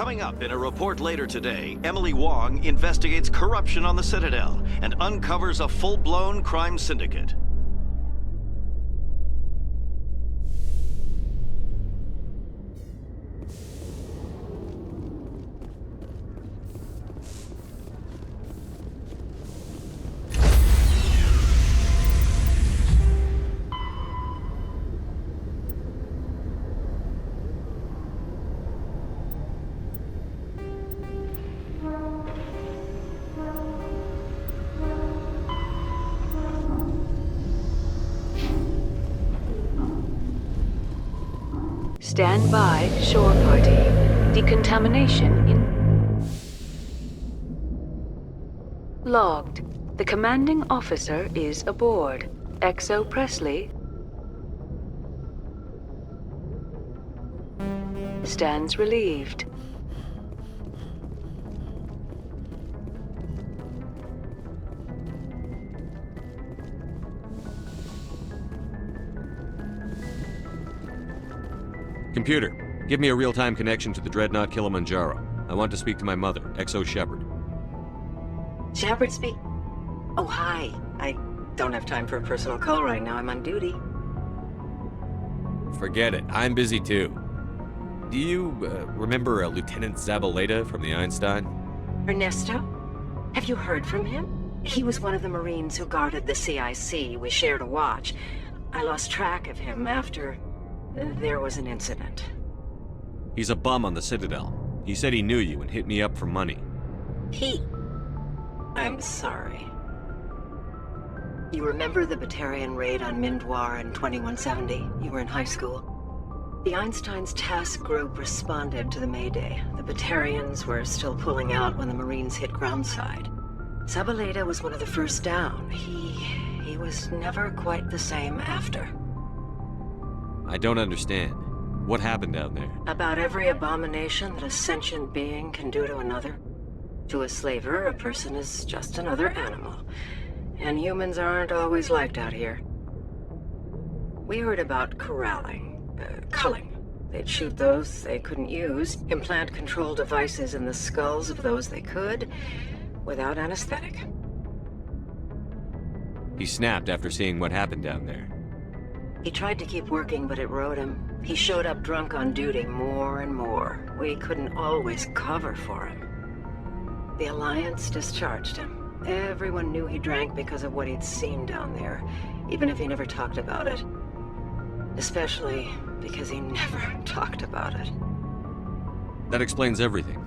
Coming up in a report later today, Emily Wong investigates corruption on the Citadel and uncovers a full-blown crime syndicate. Stand by, shore party. Decontamination in... Logged. The commanding officer is aboard. XO Presley stands relieved. Computer, give me a real-time connection to the Dreadnought Kilimanjaro. I want to speak to my mother, XO Shepard. Shepard speak? Oh, hi. I don't have time for a personal call right now. I'm on duty. Forget it. I'm busy too. Do you remember Lieutenant Zabaleta from the Einstein? Ernesto? Have you heard from him? He was one of the Marines who guarded the CIC. We shared a watch. I lost track of him after there was an incident. He's a bum on the Citadel. He said he knew you and hit me up for money. I'm sorry. You remember the Batarian raid on Mindwar in 2170? You were in high school. The Einstein's task group responded to the Mayday. The Batarians were still pulling out when the Marines hit groundside. Zabaleta was one of the first down. He was never quite the same after. I don't understand. What happened down there? About every abomination that a sentient being can do to another. To a slaver, a person is just another animal. And humans aren't always liked out here. We heard about culling. They'd shoot those they couldn't use, implant control devices in the skulls of those they could, without anesthetic. He snapped after seeing what happened down there. He tried to keep working, but it rode him. He showed up drunk on duty more and more. We couldn't always cover for him. The Alliance discharged him. Everyone knew he drank because of what he'd seen down there, even if he never talked about it. Especially because he never talked about it. That explains everything.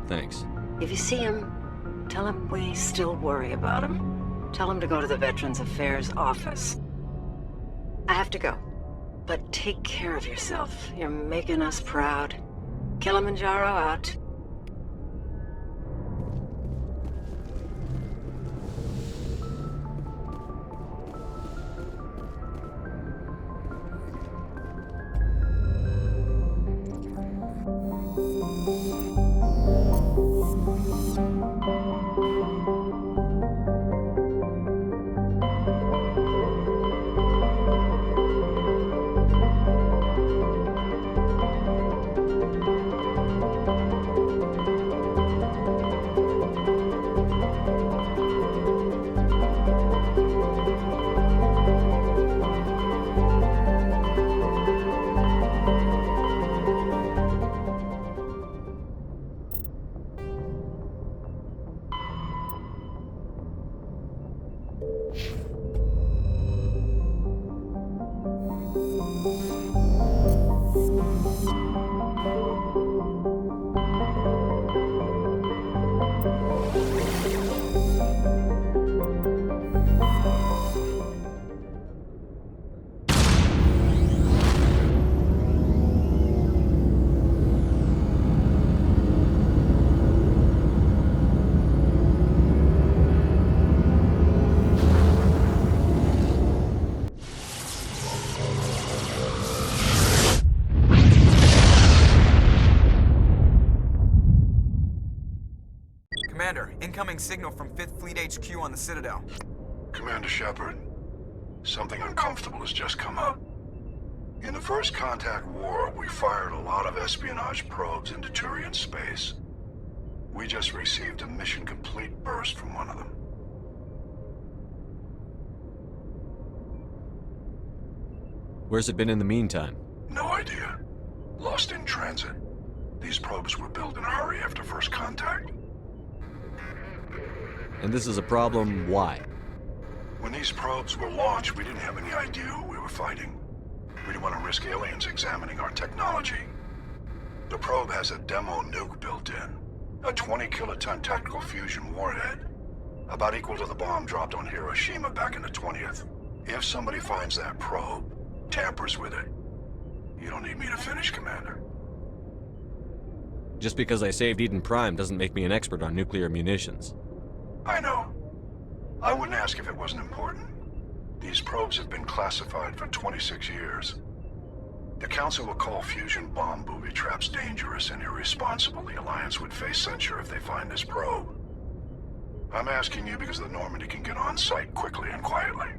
Thanks. If you see him, tell him we still worry about him. Tell him to go to the Veterans Affairs office. I have to go. But take care of yourself. You're making us proud. Kilimanjaro out. Commander, incoming signal from 5th Fleet HQ on the Citadel. Commander Shepard, something uncomfortable has just come up. In the First Contact War, we fired a lot of espionage probes into Turian space. We just received a mission complete burst from one of them. Where's it been in the meantime? No idea. Lost in transit. These probes were built in a hurry after First Contact. And this is a problem, why? When these probes were launched, we didn't have any idea who we were fighting. We didn't want to risk aliens examining our technology. The probe has a demo nuke built in. A 20-kiloton tactical fusion warhead. About equal to the bomb dropped on Hiroshima back in the 20th. If somebody finds that probe, tampers with it, you don't need me to finish, Commander. Just because I saved Eden Prime doesn't make me an expert on nuclear munitions. I know. I wouldn't ask if it wasn't important. These probes have been classified for 26 years. The Council will call fusion bomb booby traps dangerous and irresponsible. The Alliance would face censure if they find this probe. I'm asking you because the Normandy can get on site quickly and quietly.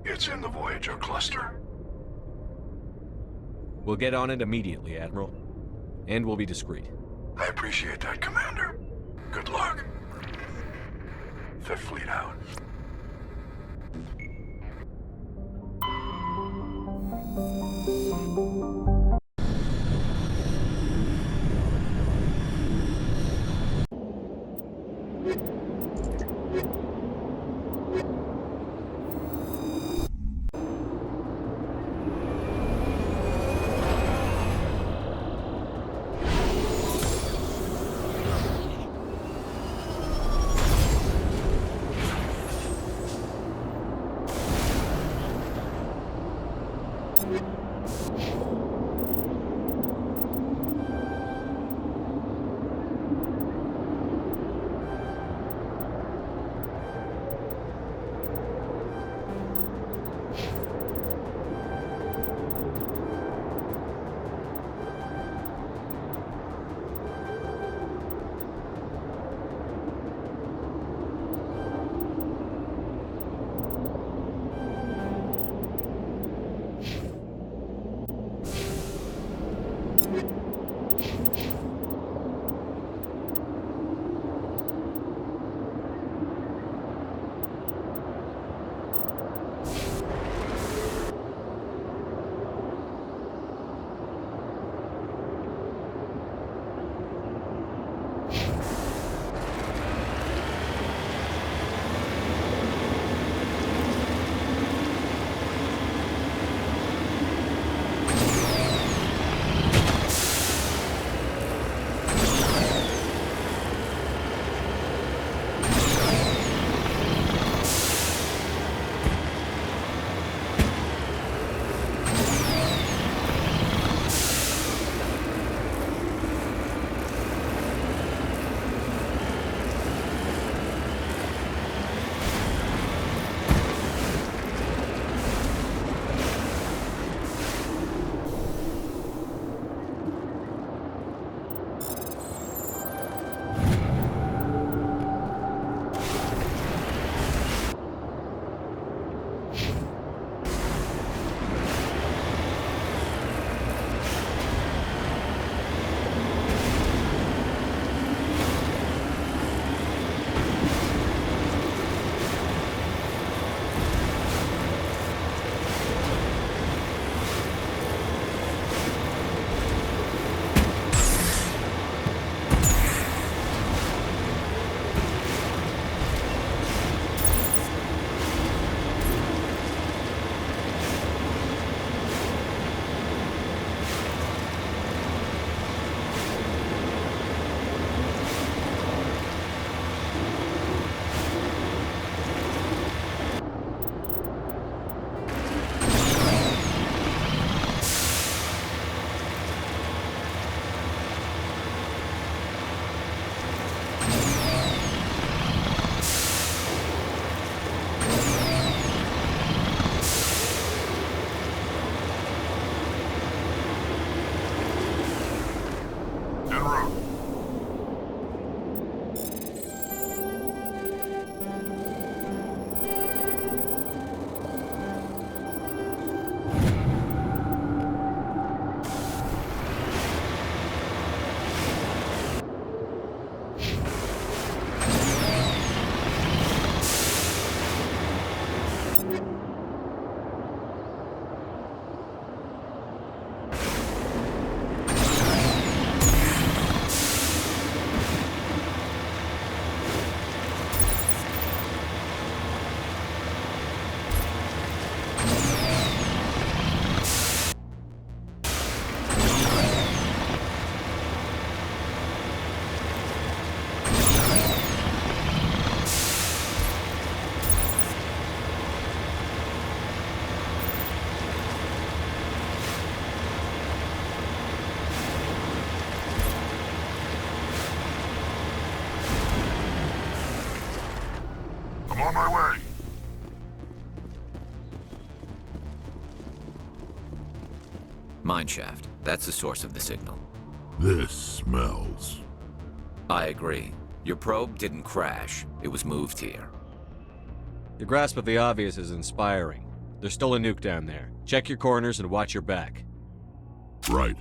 It's in the Voyager cluster. We'll get on it immediately, Admiral. And we'll be discreet. I appreciate that, Commander. Good luck. Fifth Fleet out. On my way. Mineshaft. That's the source of the signal. This smells. I agree. Your probe didn't crash. It was moved here. Your grasp of the obvious is inspiring. There's still a nuke down there. Check your corners and watch your back. Right.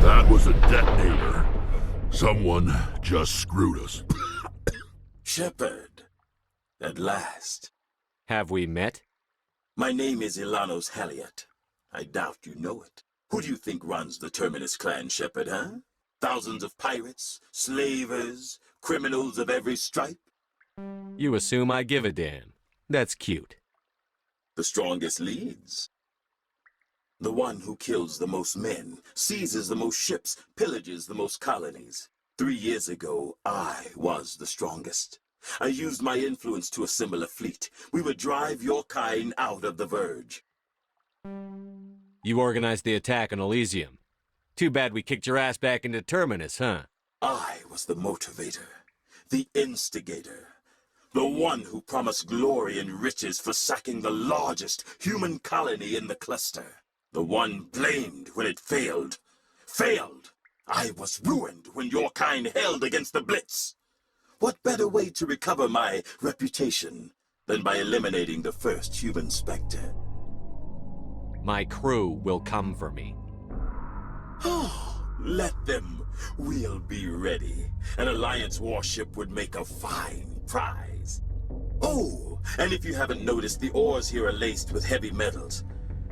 That was a detonator. Someone just screwed us. Shepard, at last. Have we met? My name is Ilanos Halliot. I doubt you know it. Who do you think runs the Terminus clan, Shepard, huh? Thousands of pirates, slavers, criminals of every stripe? You assume I give a damn. That's cute. The strongest leads. The one who kills the most men, seizes the most ships, pillages the most colonies. 3 years ago, I was the strongest. I used my influence to assemble a fleet. We would drive your kind out of the Verge. You organized the attack on Elysium. Too bad we kicked your ass back into Terminus, huh? I was the motivator, the instigator, the one who promised glory and riches for sacking the largest human colony in the cluster. The one blamed when it failed. Failed! I was ruined when your kind held against the Blitz. What better way to recover my reputation than by eliminating the first human Spectre? My crew will come for me. Oh, let them. We'll be ready. An Alliance warship would make a fine prize. Oh, and if you haven't noticed, the ores here are laced with heavy metals.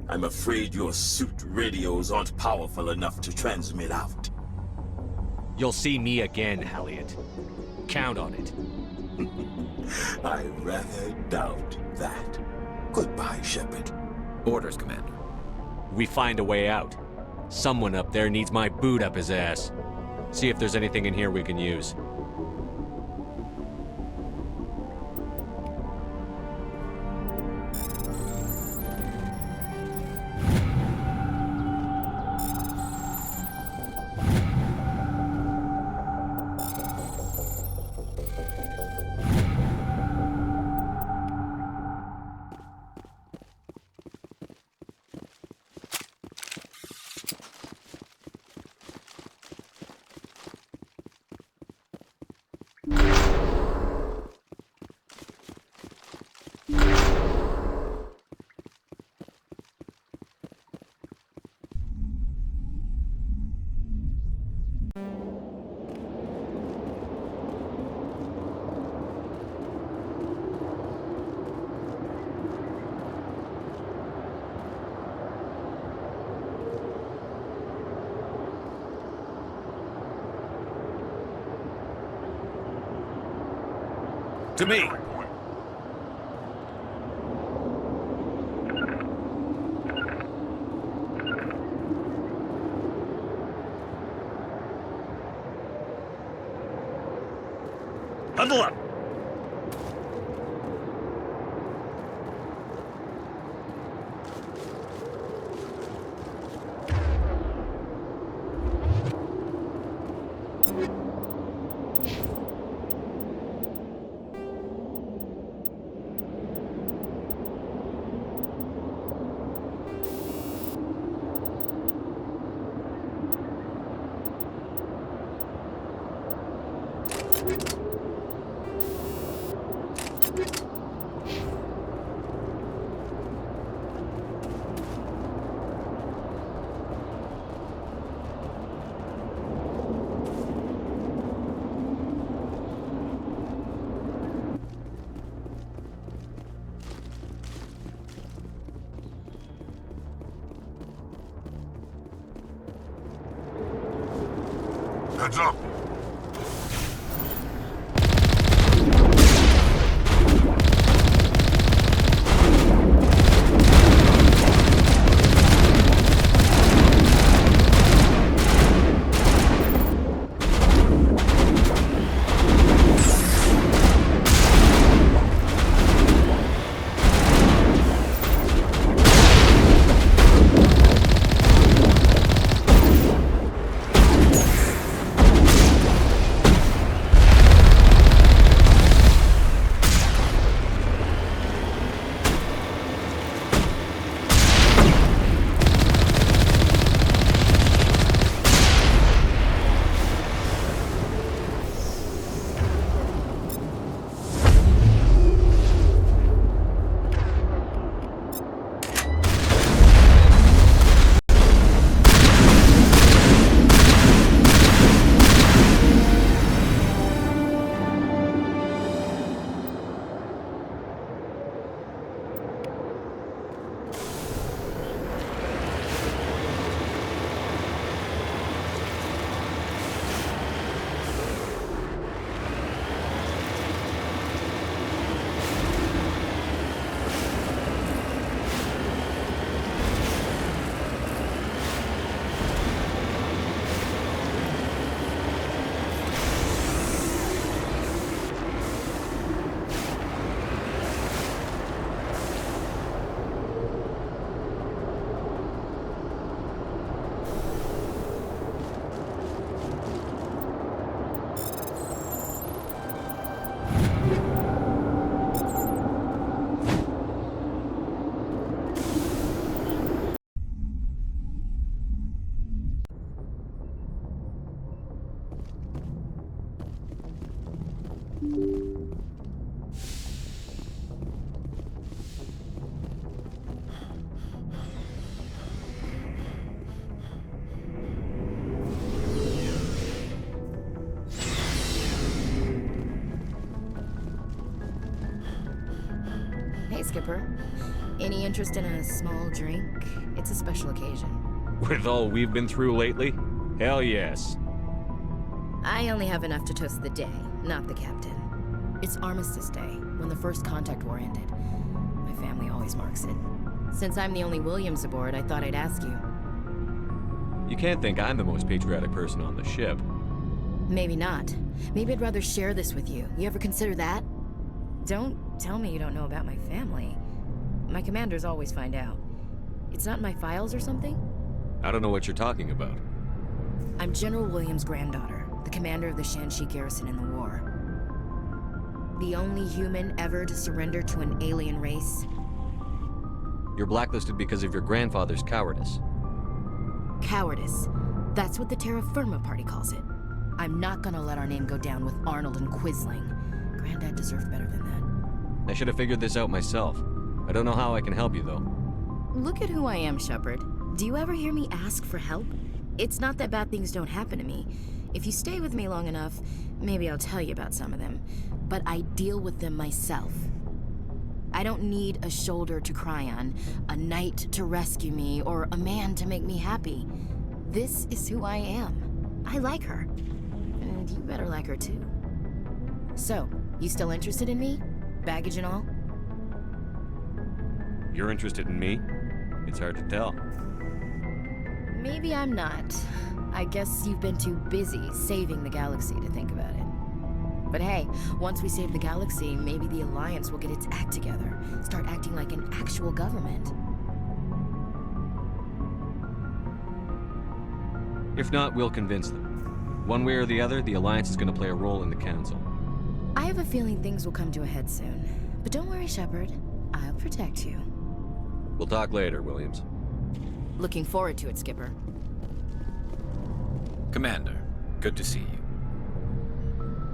I'm afraid your suit radios aren't powerful enough to transmit out. You'll see me again, Halliot. Count on it. I rather doubt that. Goodbye, Shepard. Orders, Commander. We find a way out. Someone up there needs my boot up his ass. See if there's anything in here we can use. To me. Huddle up. Heads up! Hey, Skipper. Any interest in a small drink? It's a special occasion. With all we've been through lately? Hell yes. I only have enough to toast the day, not the captain. It's Armistice Day, when the first contact war ended. My family always marks it. Since I'm the only Williams aboard, I thought I'd ask you. You can't think I'm the most patriotic person on the ship. Maybe not. Maybe I'd rather share this with you. You ever consider that? Don't tell me you don't know about my family. My commanders always find out. It's not in my files or something? I don't know what you're talking about. I'm General Williams' granddaughter, the commander of the Shanxi garrison in the war. The only human ever to surrender to an alien race. You're blacklisted because of your grandfather's cowardice. Cowardice. That's what the Terra Firma Party calls it. I'm not gonna let our name go down with Arnold and Quisling. Granddad deserved better than that. I should have figured this out myself. I don't know how I can help you, though. Look at who I am, Shepard. Do you ever hear me ask for help? It's not that bad things don't happen to me. If you stay with me long enough, maybe I'll tell you about some of them. But I deal with them myself. I don't need a shoulder to cry on, a knight to rescue me, or a man to make me happy. This is who I am. I like her. And you better like her too. So, you still interested in me? Baggage and all? You're interested in me? It's hard to tell. Maybe I'm not. I guess you've been too busy saving the galaxy to think about it. But hey, once we save the galaxy, maybe the Alliance will get its act together. Start acting like an actual government. If not, we'll convince them. One way or the other, the Alliance is going to play a role in the Council. I have a feeling things will come to a head soon. But don't worry, Shepard. I'll protect you. We'll talk later, Williams. Looking forward to it, Skipper. Commander, good to see you.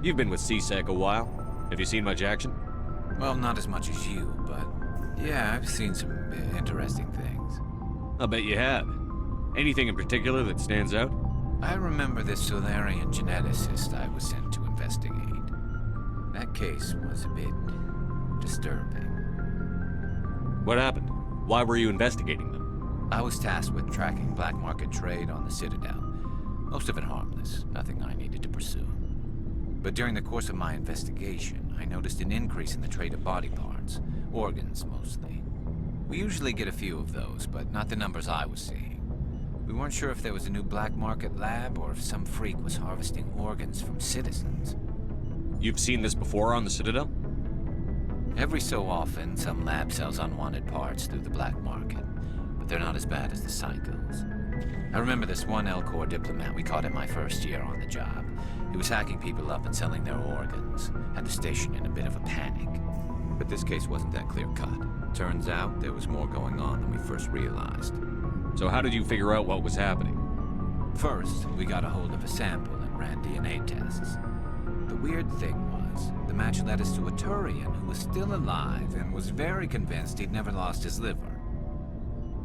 You've been with CSEC a while. Have you seen much action? Well, not as much as you, but yeah, I've seen some interesting things. I'll bet you have. Anything in particular that stands out? I remember this Solarian geneticist I was sent to investigate. That case was a bit disturbing. What happened? Why were you investigating them? I was tasked with tracking black market trade on the Citadel. Most of it harmless, nothing I needed to pursue. But during the course of my investigation, I noticed an increase in the trade of body parts, organs mostly. We usually get a few of those, but not the numbers I was seeing. We weren't sure if there was a new black market lab or if some freak was harvesting organs from citizens. You've seen this before on the Citadel? Every so often, some lab sells unwanted parts through the black market, but they're not as bad as the psychos. I remember this one L-Corps diplomat we caught in my first year on the job. He was hacking people up and selling their organs, had the station in a bit of a panic. But this case wasn't that clear-cut. Turns out there was more going on than we first realized. So how did you figure out what was happening? First, we got a hold of a sample and ran DNA tests. The weird thing was, the match led us to a Turian who was still alive and was very convinced he'd never lost his liver.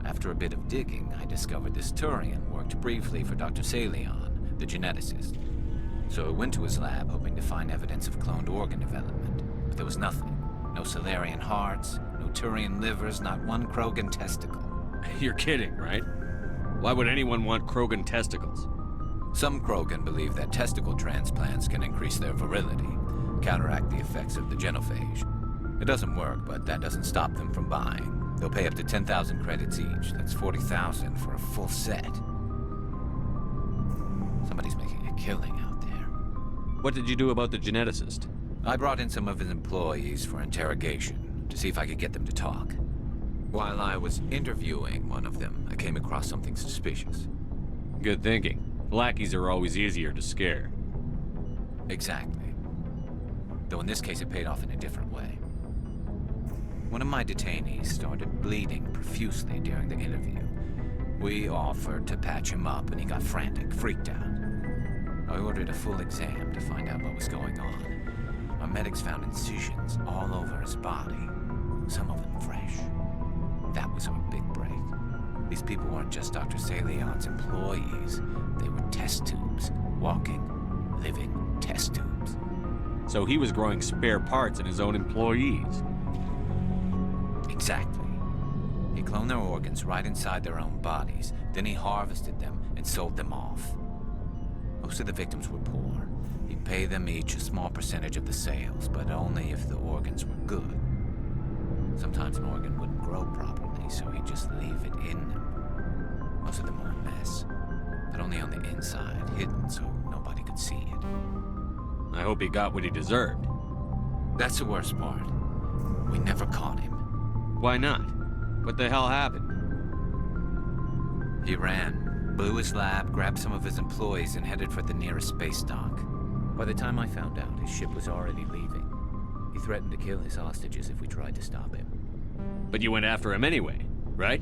After a bit of digging, I discovered this Turian worked briefly for Dr. Salion, the geneticist. So I went to his lab hoping to find evidence of cloned organ development, but there was nothing. No Salarian hearts, no Turian livers, not one Krogan testicle. You're kidding, right? Why would anyone want Krogan testicles? Some Krogan believe that testicle transplants can increase their virility, counteract the effects of the genophage. It doesn't work, but that doesn't stop them from buying. They'll pay up to 10,000 credits each. That's 40,000 for a full set. Somebody's making a killing out there. What did you do about the geneticist? I brought in some of his employees for interrogation, to see if I could get them to talk. While I was interviewing one of them, I came across something suspicious. Good thinking. Lackeys are always easier to scare. Exactly. Though in this case it paid off in a different way. One of my detainees started bleeding profusely during the interview. We offered to patch him up and he got frantic, freaked out. I ordered a full exam to find out what was going on. Our medics found incisions all over his body, some of them fresh. That was our big break. These people weren't just Dr. Salion's employees. They were test tubes. Walking, living test tubes. So he was growing spare parts in his own employees. Exactly. He cloned their organs right inside their own bodies. Then he harvested them and sold them off. Most of the victims were poor. He'd pay them each a small percentage of the sales, but only if the organs were good. Sometimes an organ wouldn't grow properly, so he'd just leave it in them. Most of them were a mess, but only on the inside, hidden so nobody could see it. I hope he got what he deserved. That's the worst part. We never caught him. Why not? What the hell happened? He ran, blew his lab, grabbed some of his employees, and headed for the nearest space dock. By the time I found out, his ship was already leaving. He threatened to kill his hostages if we tried to stop him. But you went after him anyway, right?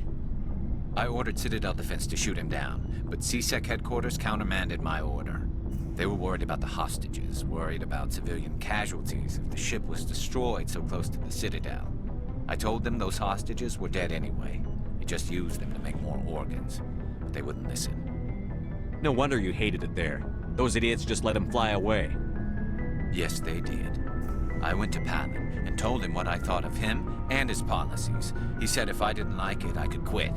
I ordered Citadel Defense to shoot him down, but CSEC headquarters countermanded my order. They were worried about the hostages, worried about civilian casualties if the ship was destroyed so close to the Citadel. I told them those hostages were dead anyway. He just used them to make more organs, but they wouldn't listen. No wonder you hated it there. Those idiots just let him fly away. Yes, they did. I went to Palin and told him what I thought of him and his policies. He said if I didn't like it, I could quit.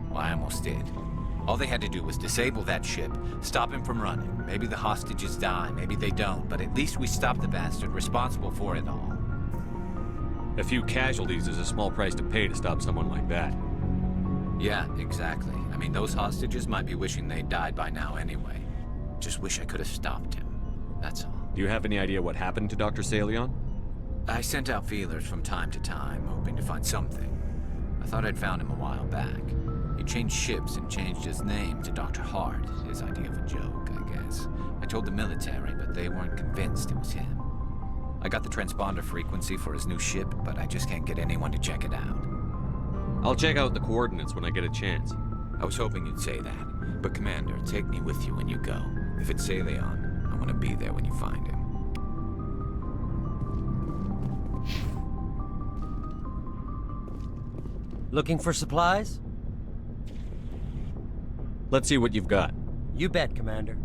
Well, I almost did. All they had to do was disable that ship, stop him from running. Maybe the hostages die, maybe they don't, but at least we stopped the bastard responsible for it all. A few casualties is a small price to pay to stop someone like that. Yeah, exactly. I mean, those hostages might be wishing they'd died by now anyway. Just wish I could have stopped him. That's all. Do you have any idea what happened to Dr. Salion? I sent out feelers from time to time, hoping to find something. I thought I'd found him a while back. He changed ships and changed his name to Dr. Hart, his idea of a joke, I guess. I told the military, but they weren't convinced it was him. I got the transponder frequency for his new ship, but I just can't get anyone to check it out. I'll check out the coordinates when I get a chance. I was hoping you'd say that, but Commander, take me with you when you go. If it's Salion, I want to be there when you find him. Looking for supplies? Let's see what you've got. You bet, Commander.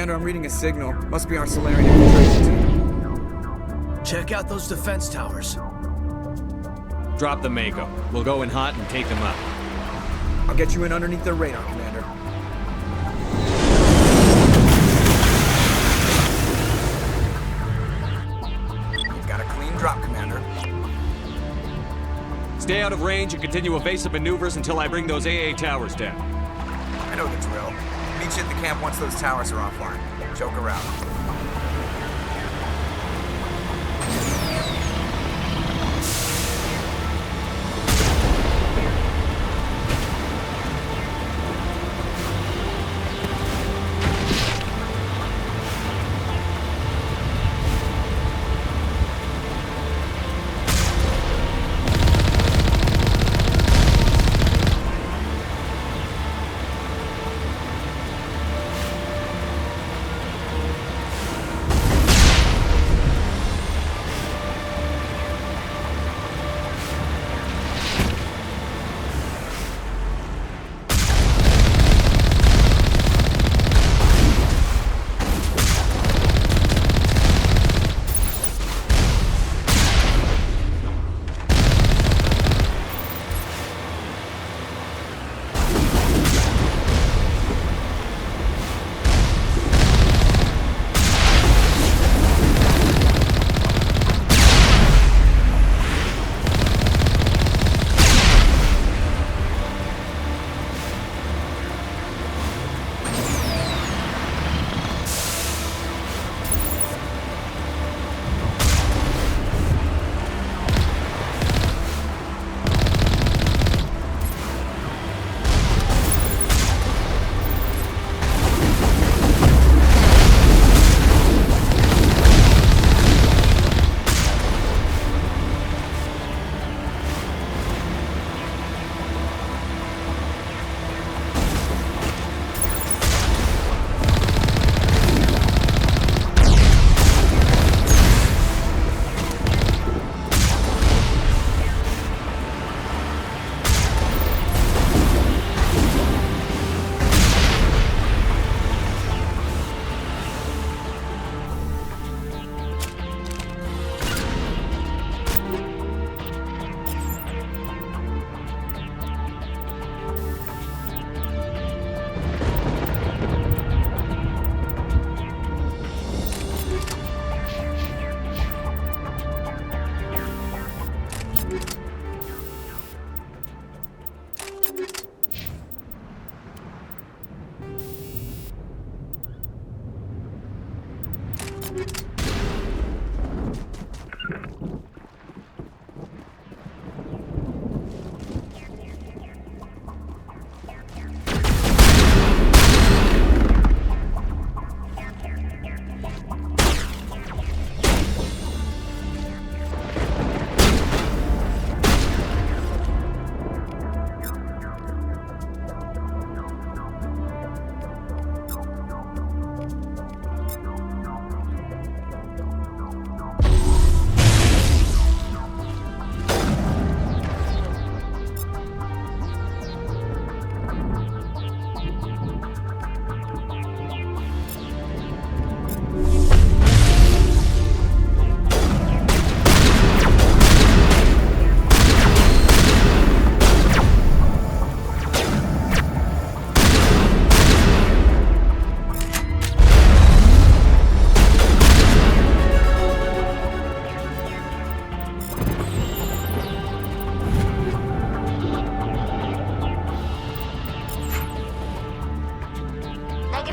Commander, I'm reading a signal. Must be our Solarian infiltration team. Check out those defense towers. Drop the Mako. We'll go in hot and take them up. I'll get you in underneath their radar, Commander. You've got a clean drop, Commander. Stay out of range and continue evasive maneuvers until I bring those AA towers down. I know the drill. Meet you at the camp once those towers are offline. Choke around.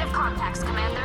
have contacts, Commander.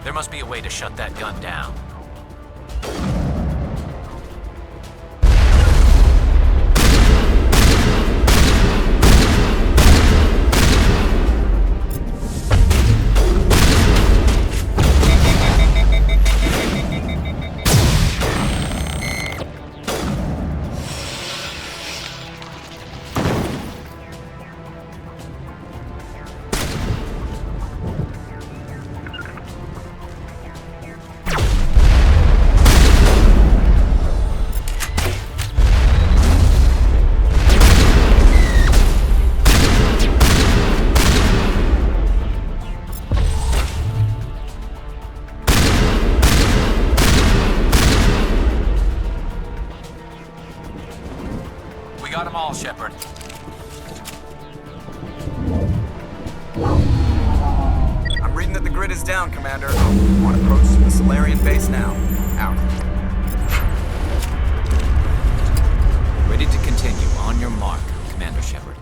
There must be a way to shut that gun down. We got them all, Shepard. I'm reading that the grid is down, Commander. On approach to the Solarian base now. Out. Ready to continue. On your mark, Commander Shepard.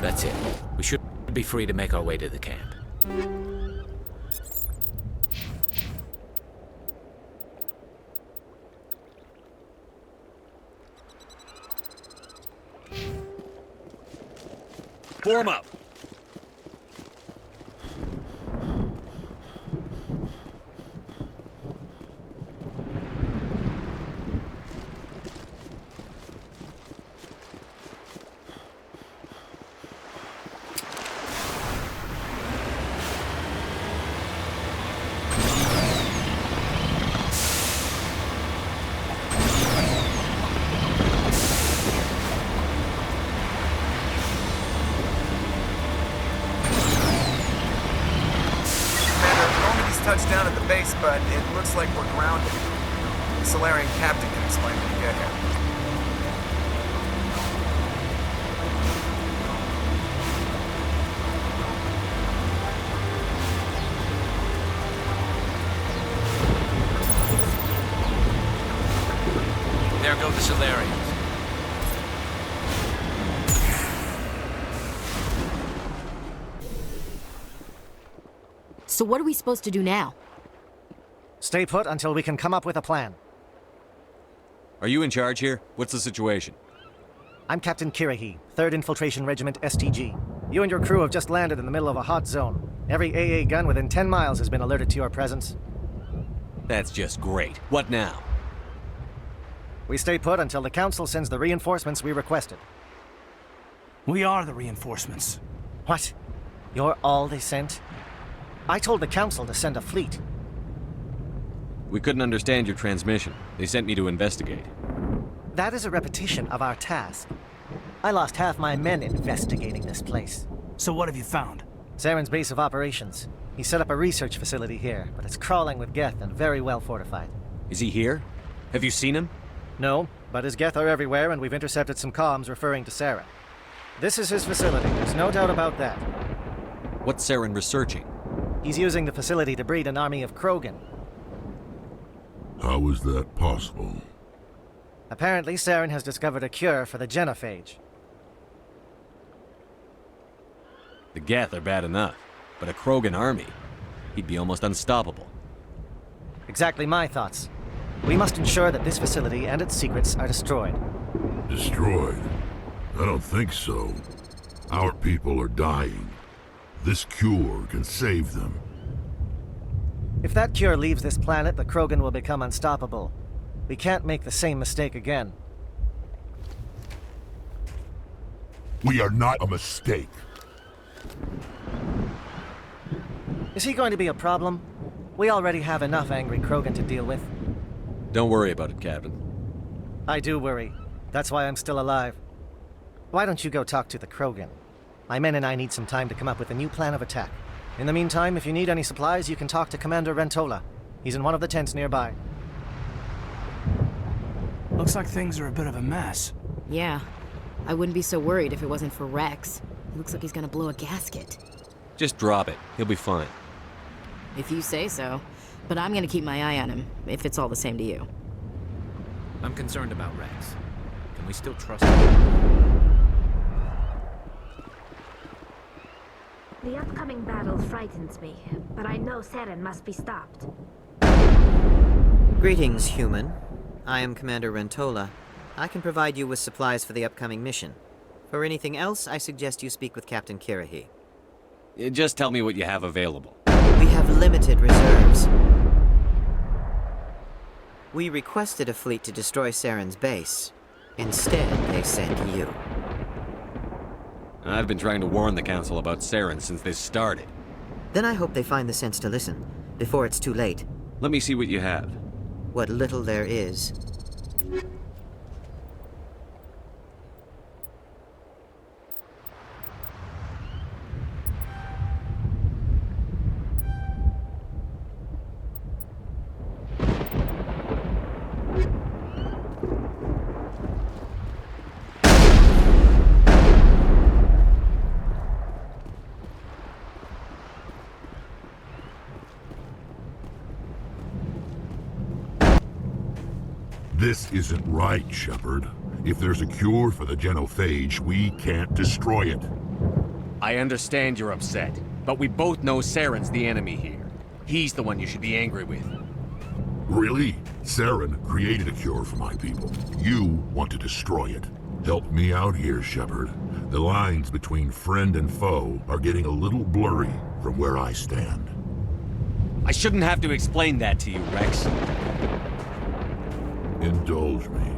That's it. We should be free to make our way to the camp. Form up! Touchdown at the base, but it looks like we're grounded. The Solarian captain can explain when we get here. There go the Solarians. So what are we supposed to do now? Stay put until we can come up with a plan. Are you in charge here? What's the situation? I'm Captain Kirahi, 3rd Infiltration Regiment STG. You and your crew have just landed in the middle of a hot zone. Every AA gun within 10 miles has been alerted to your presence. That's just great. What now? We stay put until the Council sends the reinforcements we requested. We are the reinforcements. What? You're all they sent? I told the Council to send a fleet. We couldn't understand your transmission. They sent me to investigate. That is a repetition of our task. I lost half my men investigating this place. So what have you found? Saren's base of operations. He set up a research facility here, but it's crawling with Geth and very well fortified. Is he here? Have you seen him? No, but his Geth are everywhere and we've intercepted some comms referring to Saren. This is his facility, there's no doubt about that. What's Saren researching? He's using the facility to breed an army of Krogan. How is that possible? Apparently, Saren has discovered a cure for the genophage. The Geth are bad enough, but a Krogan army? He'd be almost unstoppable. Exactly my thoughts. We must ensure that this facility and its secrets are destroyed. Destroyed? I don't think so. Our people are dying. This cure can save them. If that cure leaves this planet, the Krogan will become unstoppable. We can't make the same mistake again. We are not a mistake. Is he going to be a problem? We already have enough angry Krogan to deal with. Don't worry about it, Captain. I do worry. That's why I'm still alive. Why don't you go talk to the Krogan? My men and I need some time to come up with a new plan of attack. In the meantime, if you need any supplies, you can talk to Commander Rentola. He's in one of the tents nearby. Looks like things are a bit of a mess. Yeah. I wouldn't be so worried if it wasn't for Rex. He looks like he's gonna blow a gasket. Just drop it. He'll be fine. If you say so. But I'm gonna keep my eye on him, if it's all the same to you. I'm concerned about Rex. Can we still trust him? The upcoming battle frightens me, but I know Saren must be stopped. Greetings, human. I am Commander Rentola. I can provide you with supplies for the upcoming mission. For anything else, I suggest you speak with Captain Kirahi. Just tell me what you have available. We have limited reserves. We requested a fleet to destroy Saren's base. Instead, they sent you. I've been trying to warn the Council about Saren since this started. Then I hope they find the sense to listen, before it's too late. Let me see what you have. What little there is. This isn't right, Shepard. If there's a cure for the genophage, we can't destroy it. I understand you're upset, but we both know Saren's the enemy here. He's the one you should be angry with. Really? Saren created a cure for my people. You want to destroy it. Help me out here, Shepard. The lines between friend and foe are getting a little blurry from where I stand. I shouldn't have to explain that to you, Rex. Indulge me.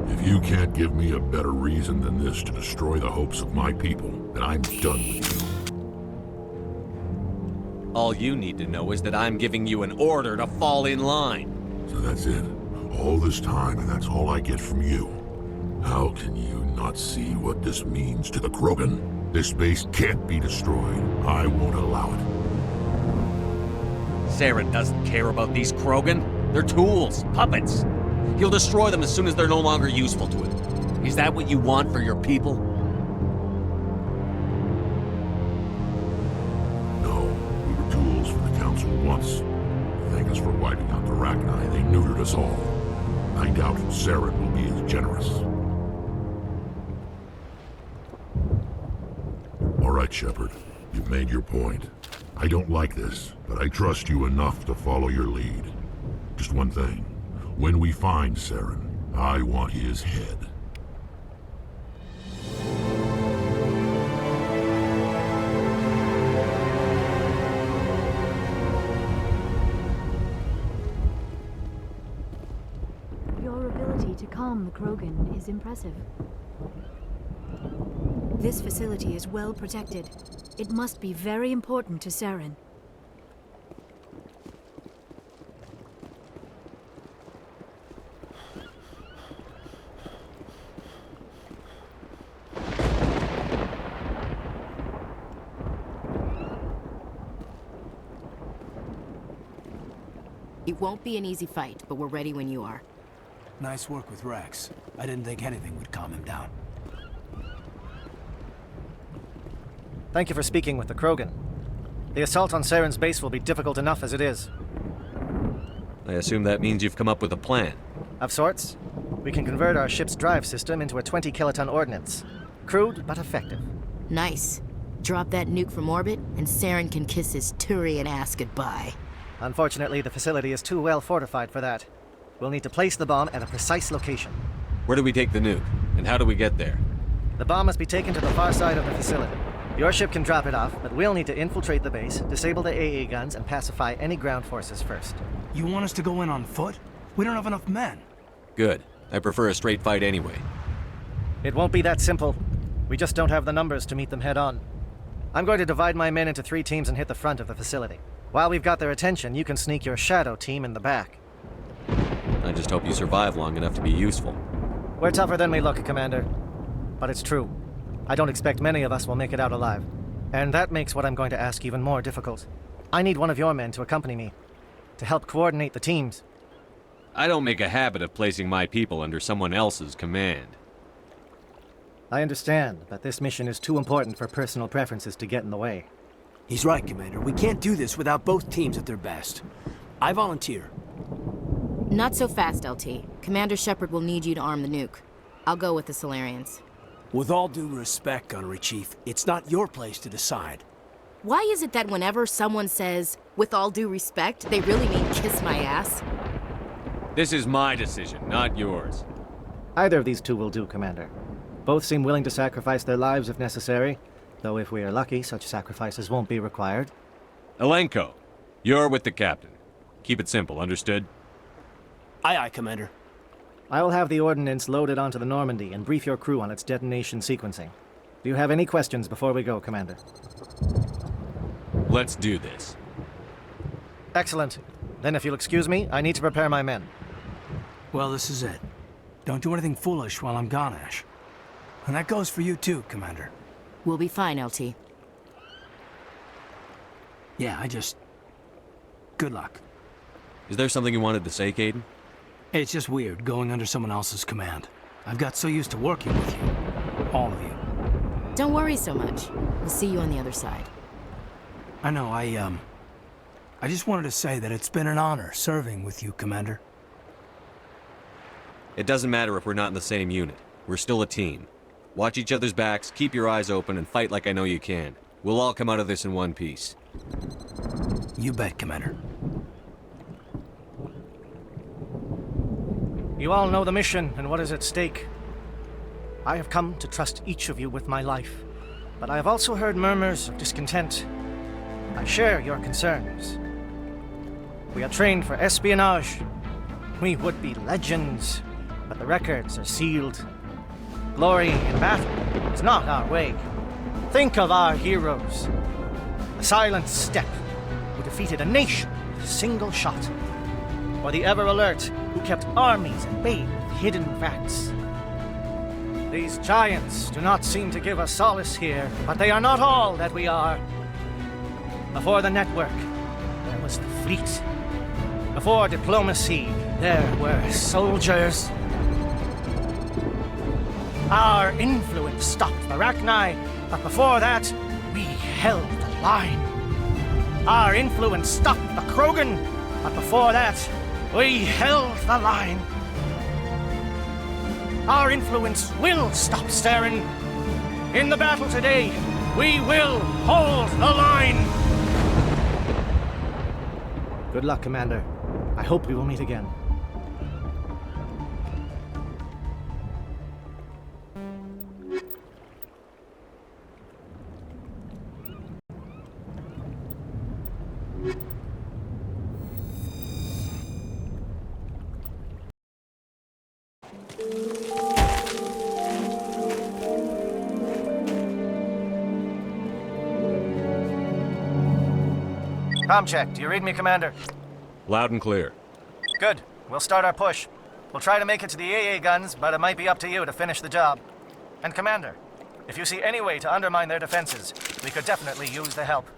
If you can't give me a better reason than this to destroy the hopes of my people, then I'm done with you. All you need to know is that I'm giving you an order to fall in line. So that's it. All this time, and that's all I get from you. How can you not see what this means to the Krogan? This base can't be destroyed. I won't allow it. Saren doesn't care about these Krogan. They're tools, puppets. He'll destroy them as soon as they're no longer useful to him. Is that what you want for your people? No, we were tools for the Council once. Thank us for wiping out the Rachni. They neutered us all. I doubt Saren will be as generous. All right, Shepard. You've made your point. I don't like this, but I trust you enough to follow your lead. Just one thing. When we find Saren, I want his head. Your ability to calm the Krogan is impressive. This facility is well protected. It must be very important to Saren. It won't be an easy fight, but we're ready when you are. Nice work with Rex. I didn't think anything would calm him down. Thank you for speaking with the Krogan. The assault on Saren's base will be difficult enough as it is. I assume that means you've come up with a plan. Of sorts. We can convert our ship's drive system into a 20-kiloton ordnance. Crude, but effective. Nice. Drop that nuke from orbit, and Saren can kiss his Turian ass goodbye. Unfortunately, the facility is too well fortified for that. We'll need to place the bomb at a precise location. Where do we take the nuke? And how do we get there? The bomb must be taken to the far side of the facility. Your ship can drop it off, but we'll need to infiltrate the base, disable the AA guns, and pacify any ground forces first. You want us to go in on foot? We don't have enough men. Good. I prefer a straight fight anyway. It won't be that simple. We just don't have the numbers to meet them head-on. I'm going to divide my men into 3 teams and hit the front of the facility. While we've got their attention, you can sneak your shadow team in the back. I just hope you survive long enough to be useful. We're tougher than we look, Commander. But it's true. I don't expect many of us will make it out alive. And that makes what I'm going to ask even more difficult. I need one of your men to accompany me, to help coordinate the teams. I don't make a habit of placing my people under someone else's command. I understand, but this mission is too important for personal preferences to get in the way. He's right, Commander. We can't do this without both teams at their best. I volunteer. Not so fast, LT. Commander Shepard will need you to arm the nuke. I'll go with the Solarians. With all due respect, Gunnery Chief, it's not your place to decide. Why is it that whenever someone says, with all due respect, they really mean kiss my ass? This is my decision, not yours. Either of these 2 will do, Commander. Both seem willing to sacrifice their lives if necessary, though if we are lucky, such sacrifices won't be required. Alenko, you're with the captain. Keep it simple, understood? Aye, aye, Commander. I will have the ordnance loaded onto the Normandy and brief your crew on its detonation sequencing. Do you have any questions before we go, Commander? Let's do this. Excellent. Then if you'll excuse me, I need to prepare my men. Well, this is it. Don't do anything foolish while I'm gone, Ash. And that goes for you too, Commander. We'll be fine, LT. Yeah, good luck. Is there something you wanted to say, Caden? It's just weird going under someone else's command. I've got so used to working with you. All of you. Don't worry so much. We'll see you on the other side. I know, I just wanted to say that it's been an honor serving with you, Commander. It doesn't matter if we're not in the same unit. We're still a team. Watch each other's backs, keep your eyes open, and fight like I know you can. We'll all come out of this in one piece. You bet, Commander. You all know the mission and what is at stake. I have come to trust each of you with my life, but I have also heard murmurs of discontent. I share your concerns. We are trained for espionage. We would be legends, but the records are sealed. Glory in battle is not our way. Think of our heroes. The silent step who defeated a nation with a single shot. Or the ever-alert who kept armies at bay with hidden facts. These giants do not seem to give us solace here, but they are not all that we are. Before the network, there was the fleet. Before diplomacy, there were soldiers. Our influence stopped the Arachni, but before that, we held the line. Our influence stopped the Krogan, but before that, we held the line. Our influence will stop Saren. In the battle today, we will hold the line. Good luck, Commander. I hope we will meet again. Comm check. Do you read me, Commander? Loud and clear. Good. We'll start our push. We'll try to make it to the AA guns, but it might be up to you to finish the job. And Commander, if you see any way to undermine their defenses, we could definitely use the help.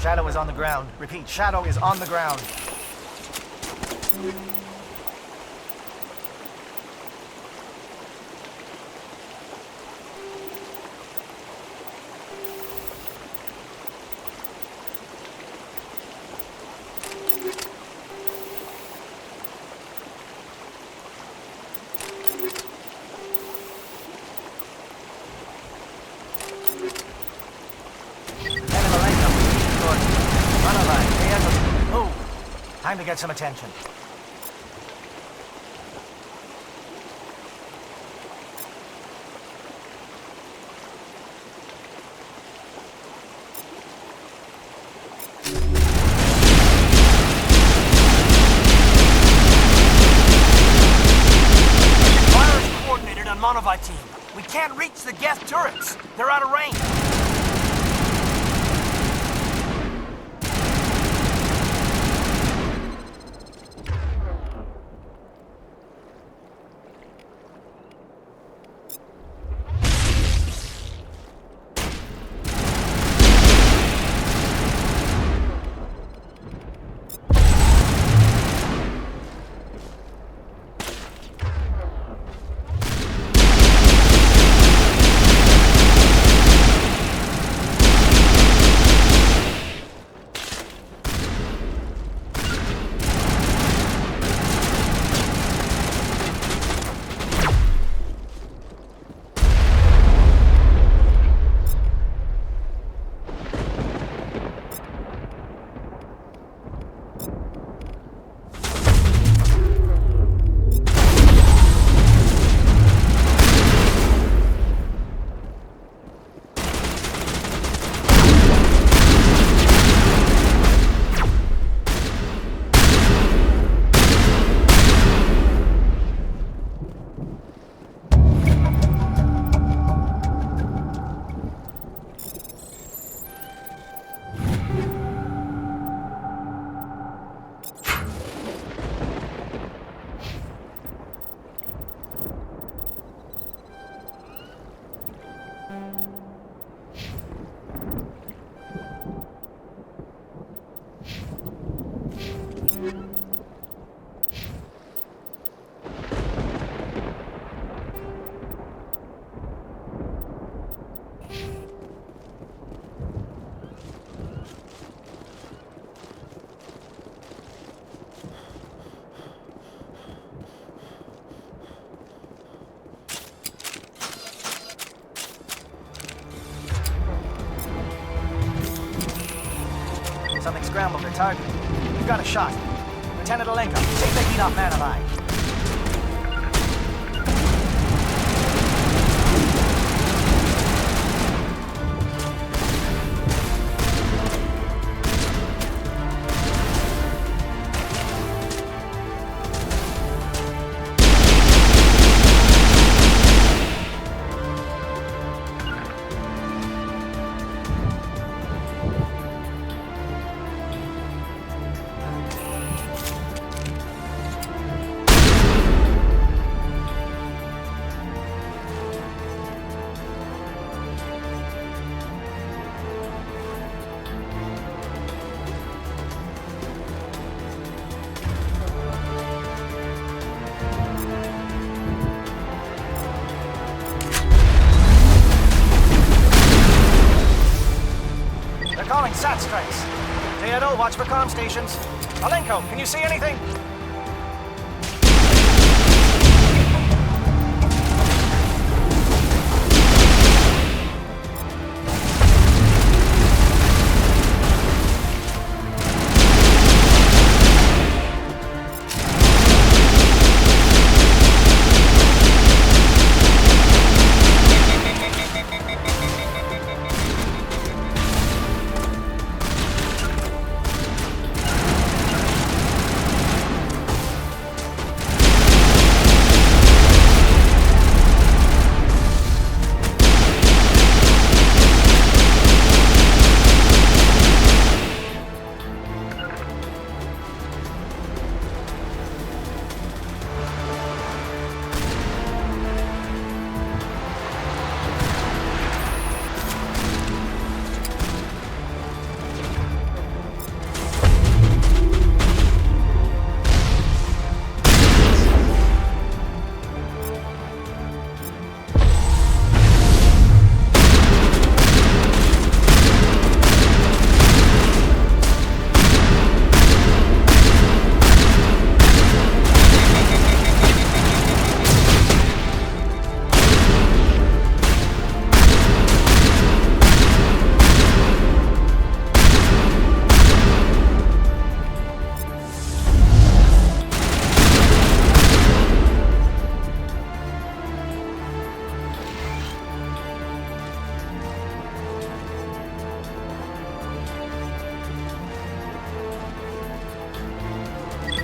Shadow is on the ground. Repeat, Shadow is on the ground. Manavai, move. Time to get some attention. Monova team. We can't reach the Geth turrets. They're out of range. Something scrambled their target. You've got a shot. Lieutenant Alenko, take the heat off Manavai. Calling SAT strikes. Theodore, watch for comm stations. Alenko, can you see anything?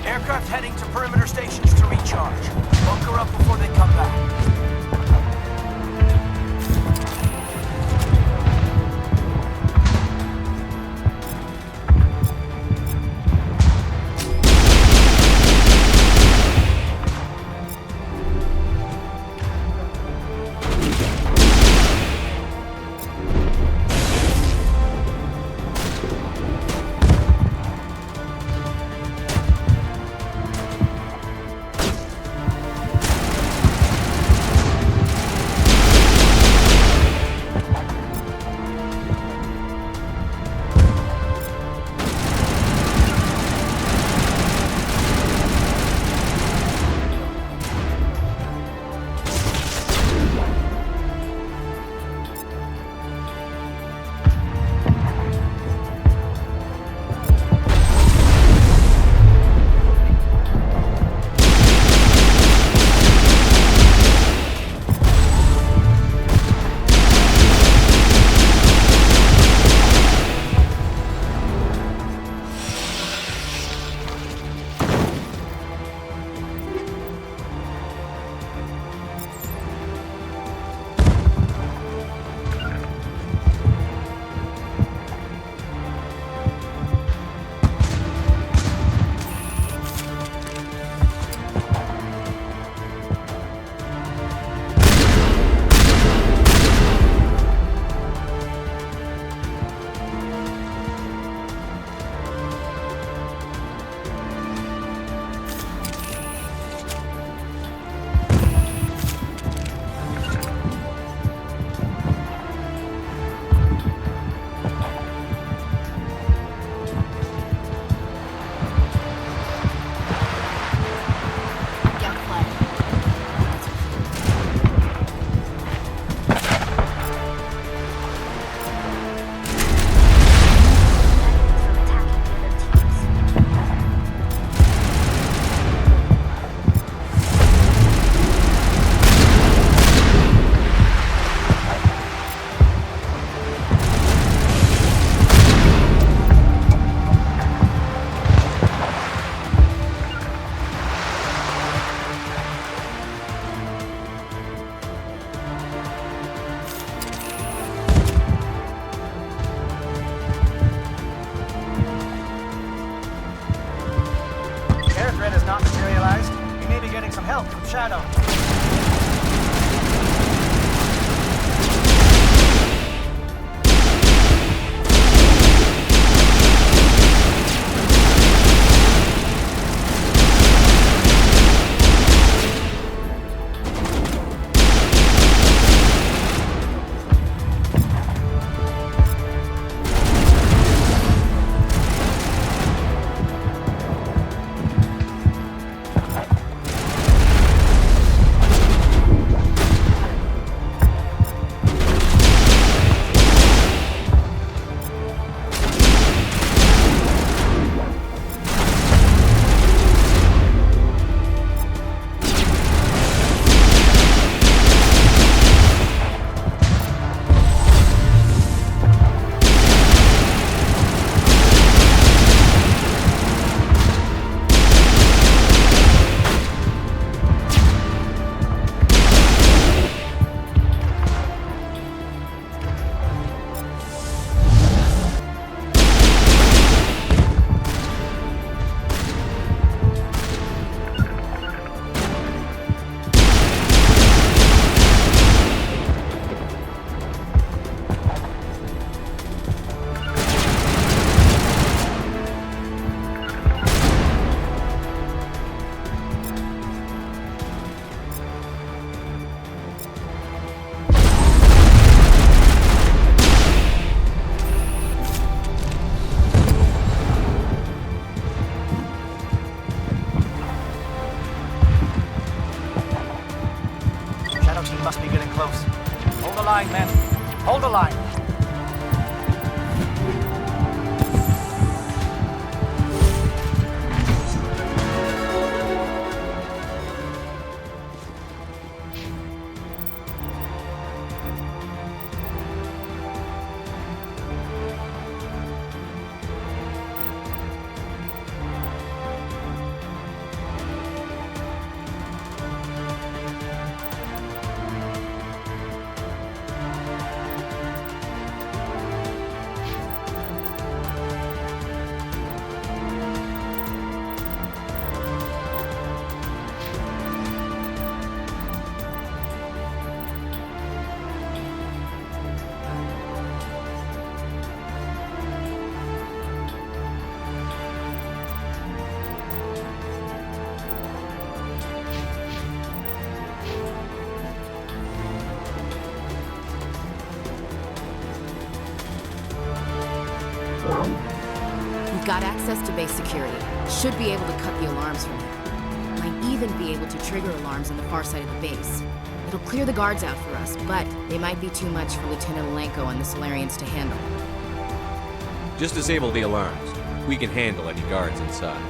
Aircraft heading to perimeter stations to recharge. Bunker up before they come back. Shadow. We've got access to base security. Should be able to cut the alarms from here. Might even be able to trigger alarms on the far side of the base. It'll clear the guards out for us, but they might be too much for Lieutenant Alenko and the Solarians to handle. Just disable the alarms. We can handle any guards inside.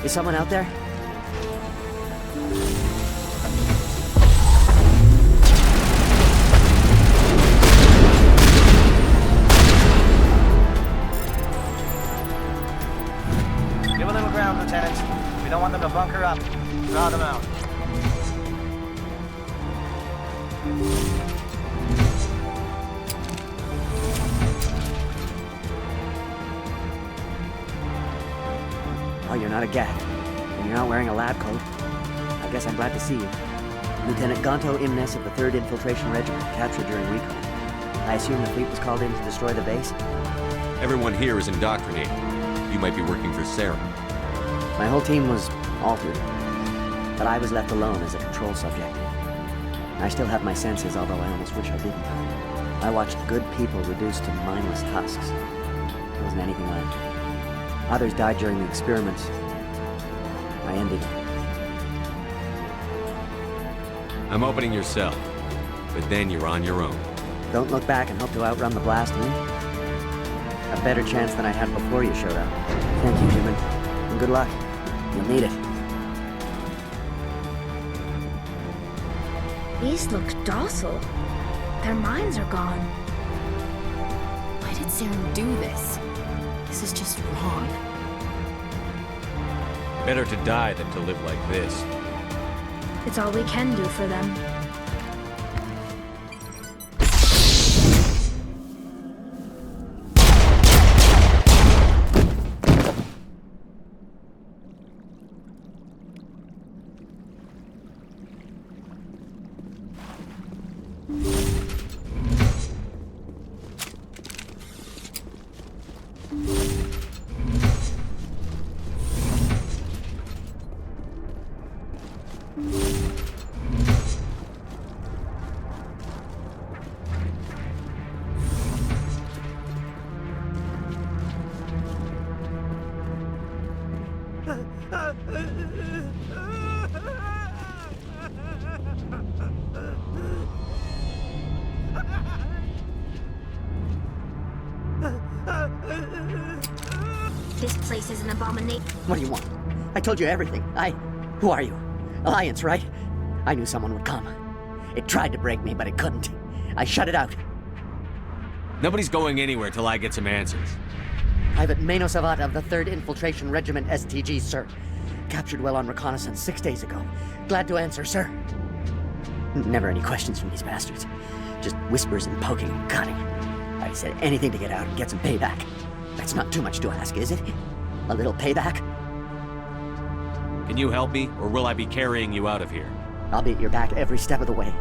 Is someone out there? Give a little ground, Lieutenant. We don't want them to bunker up. Draw them out. Oh, you're not a gat, and you're not wearing a lab coat. I guess I'm glad to see you. Lieutenant Gonto Imnes of the 3rd Infiltration Regiment, captured during recon. I assume the fleet was called in to destroy the base? Everyone here is indoctrinated. You might be working for Saren. My whole team was altered, but I was left alone as a control subject. I still have my senses, although I almost wish I didn't. I watched good people reduced to mindless husks. There wasn't anything left. Others died during the experiments. I ended it. I'm opening your cell, but then you're on your own. Don't look back and hope to outrun the blast, A better chance than I had before you showed up. Thank you, human. And good luck. You'll need it. These look docile. Their minds are gone. Why did Saren do this? This is just wrong. Better to die than to live like this. It's all we can do for them. This place is an abomination. What do you want? I told you everything. Who are you? Alliance, right? I knew someone would come. It tried to break me, but it couldn't. I shut it out. Nobody's going anywhere till I get some answers. Private Meno Savat of the 3rd Infiltration Regiment STG, sir. Captured well on reconnaissance 6 days ago. Glad to answer, sir. Never any questions from these bastards. Just whispers and poking and cutting. I said anything to get out and get some payback. That's not too much to ask, is it? A little payback? Can you help me, or will I be carrying you out of here? I'll be at your back every step of the way.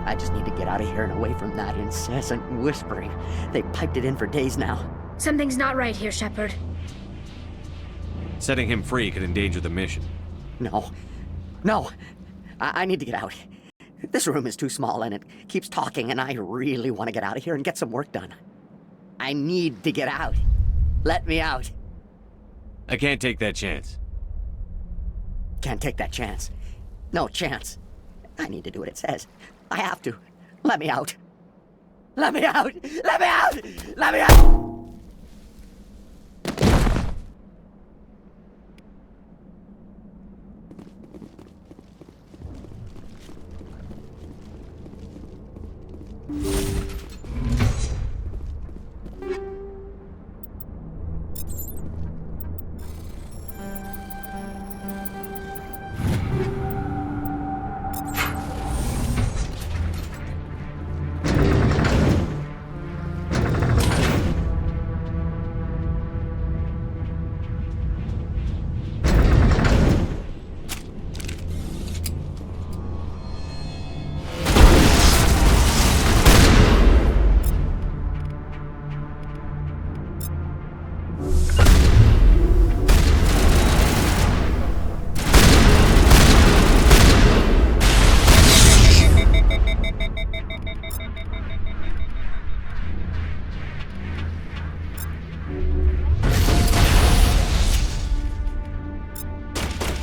I just need to get out of here and away from that incessant whispering. They piped it in for days now. Something's not right here, Shepard. Setting him free could endanger the mission. No. No! I need to get out. This room is too small and it keeps talking, and I really want to get out of here and get some work done. I need to get out. Let me out. I can't take that chance. Can't take that chance. No chance. I need to do what it says. I have to. Let me out. Let me out! Let me out! Let me out!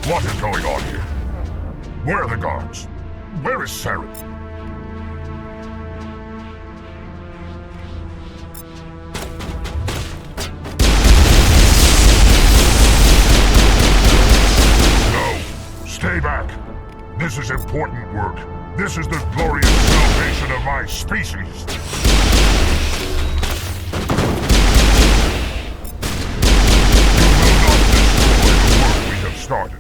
What is going on here? Where are the guards? Where is Saren? No! Stay back! This is important work. This is the glorious salvation of my species! Started.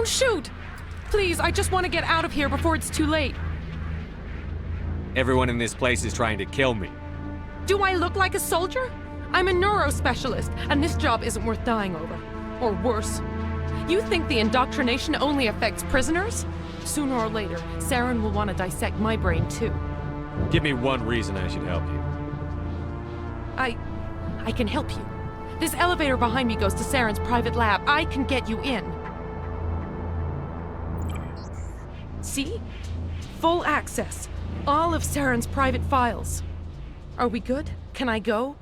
Shoot! Please, I just want to get out of here before it's too late. Everyone in this place is trying to kill me. Do I look like a soldier? I'm a neurospecialist, and this job isn't worth dying over. Or worse. You think the indoctrination only affects prisoners? Sooner or later, Saren will want to dissect my brain too. Give me one reason I should help you. I can help you. This elevator behind me goes to Saren's private lab. I can get you in. See? Full access. All of Saren's private files. Are we good? Can I go?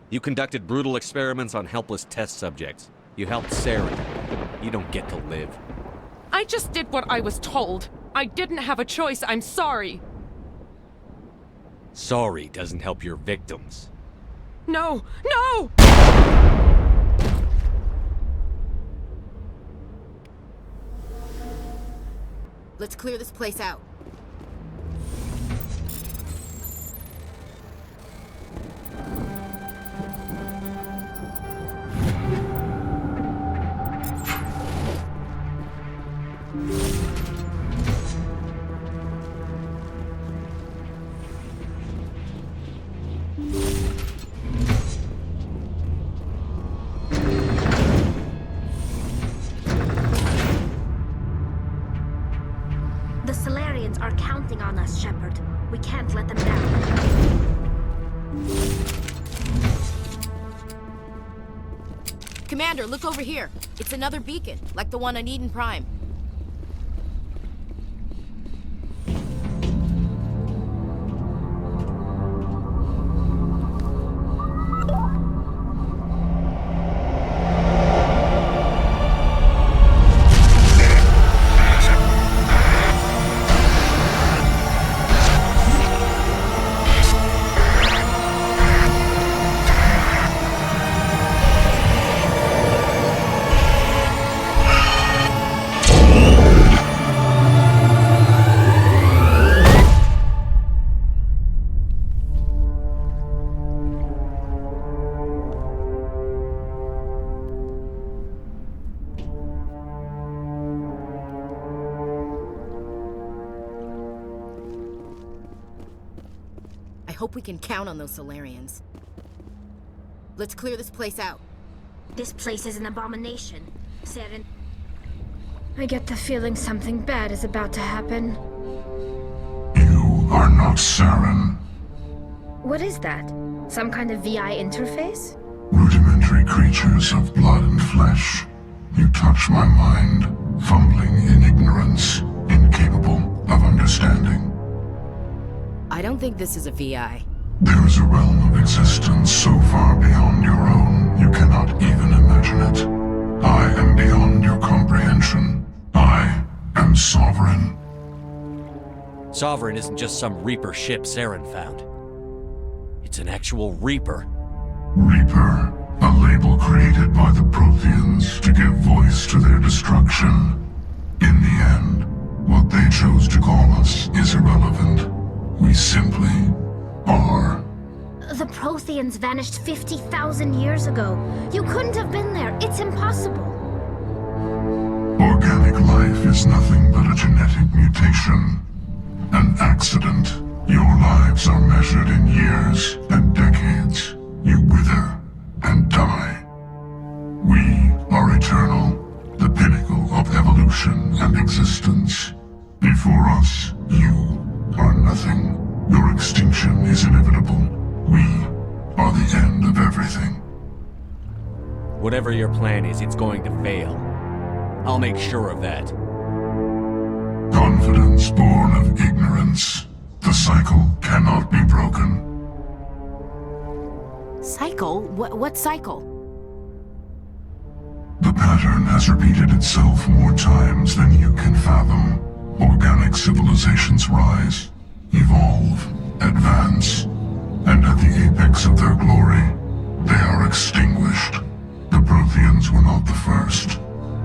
You conducted brutal experiments on helpless test subjects. You helped Saren. You don't get to live. I just did what I was told. I didn't have a choice. I'm sorry. Sorry doesn't help your victims. No! No! Let's clear this place out. The Solarians are counting on us, Shepard. We can't let them down. Commander, look over here. It's another beacon, like the one on Eden Prime. I hope we can count on those Solarians. Let's clear this place out. This place is an abomination, Saren. I get the feeling something bad is about to happen. You are not Saren. What is that? Some kind of VI interface? Rudimentary creatures of blood and flesh. You touch my mind, fumbling in ignorance, incapable of understanding. I don't think this is a VI. There is a realm of existence so far beyond your own, you cannot even imagine it. I am beyond your comprehension. I am Sovereign. Sovereign isn't just some Reaper ship Saren found. It's an actual Reaper. Reaper, a label created by the Protheans to give voice to their destruction. In the end, what they chose to call us is irrelevant. We simply are. The Protheans vanished 50,000 years ago. You couldn't have been there. It's impossible. Organic life is nothing but a genetic mutation. An accident. Your lives are measured in years and decades. You wither and die. We are eternal, the pinnacle of evolution and existence. Before us, you are nothing. Your extinction is inevitable. We are the end of everything. Whatever your plan is, it's going to fail. I'll make sure of that. Confidence born of ignorance. The cycle cannot be broken. Cycle? What cycle? The pattern has repeated itself more times than you can fathom. Organic civilizations rise, evolve, advance, and at the apex of their glory, they are extinguished. The Protheans were not the first.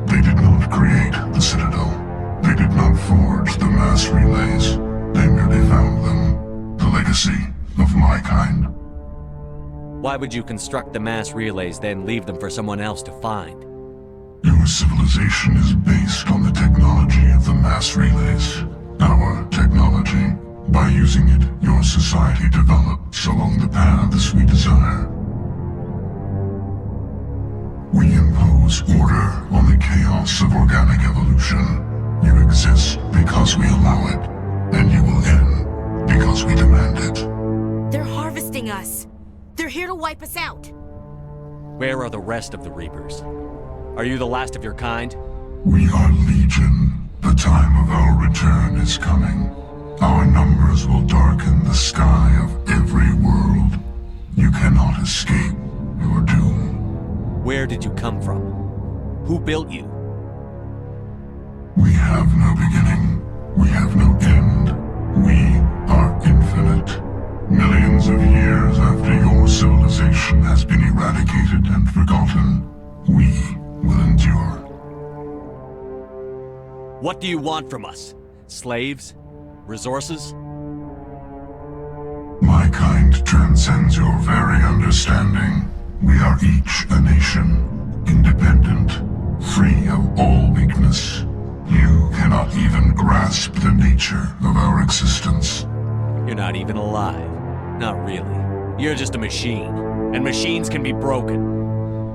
They did not create the Citadel. They did not forge the mass relays. They merely found them. The legacy of my kind. Why would you construct the mass relays, then leave them for someone else to find? Your civilization is based on the technology of the mass relays. Our technology. By using it, your society develops along the paths we desire. We impose order on the chaos of organic evolution. You exist because we allow it, and you will end because we demand it. They're harvesting us. They're here to wipe us out. Where are the rest of the Reapers? Are you the last of your kind? We are Legion. The time of our return is coming. Our numbers will darken the sky of every world. You cannot escape your doom. Where did you come from? Who built you? We have no beginning. We have no end. We are infinite. Millions of years after your civilization has been eradicated and forgotten, we will endure. What do you want from us? Slaves? Resources? My kind transcends your very understanding. We are each a nation, independent, free of all weakness. You cannot even grasp the nature of our existence. You're not even alive. Not really. You're just a machine. And machines can be broken.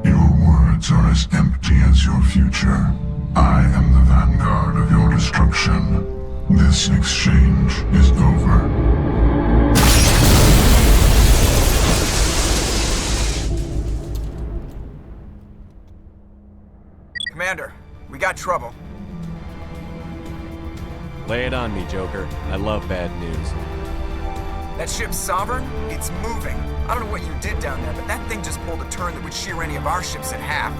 Your words are as empty as your future. I am the vanguard of your destruction. This exchange is over. Commander, we got trouble. Lay it on me, Joker. I love bad news. That ship's Sovereign? It's moving. I don't know what you did down there, but that thing just pulled a turn that would shear any of our ships in half.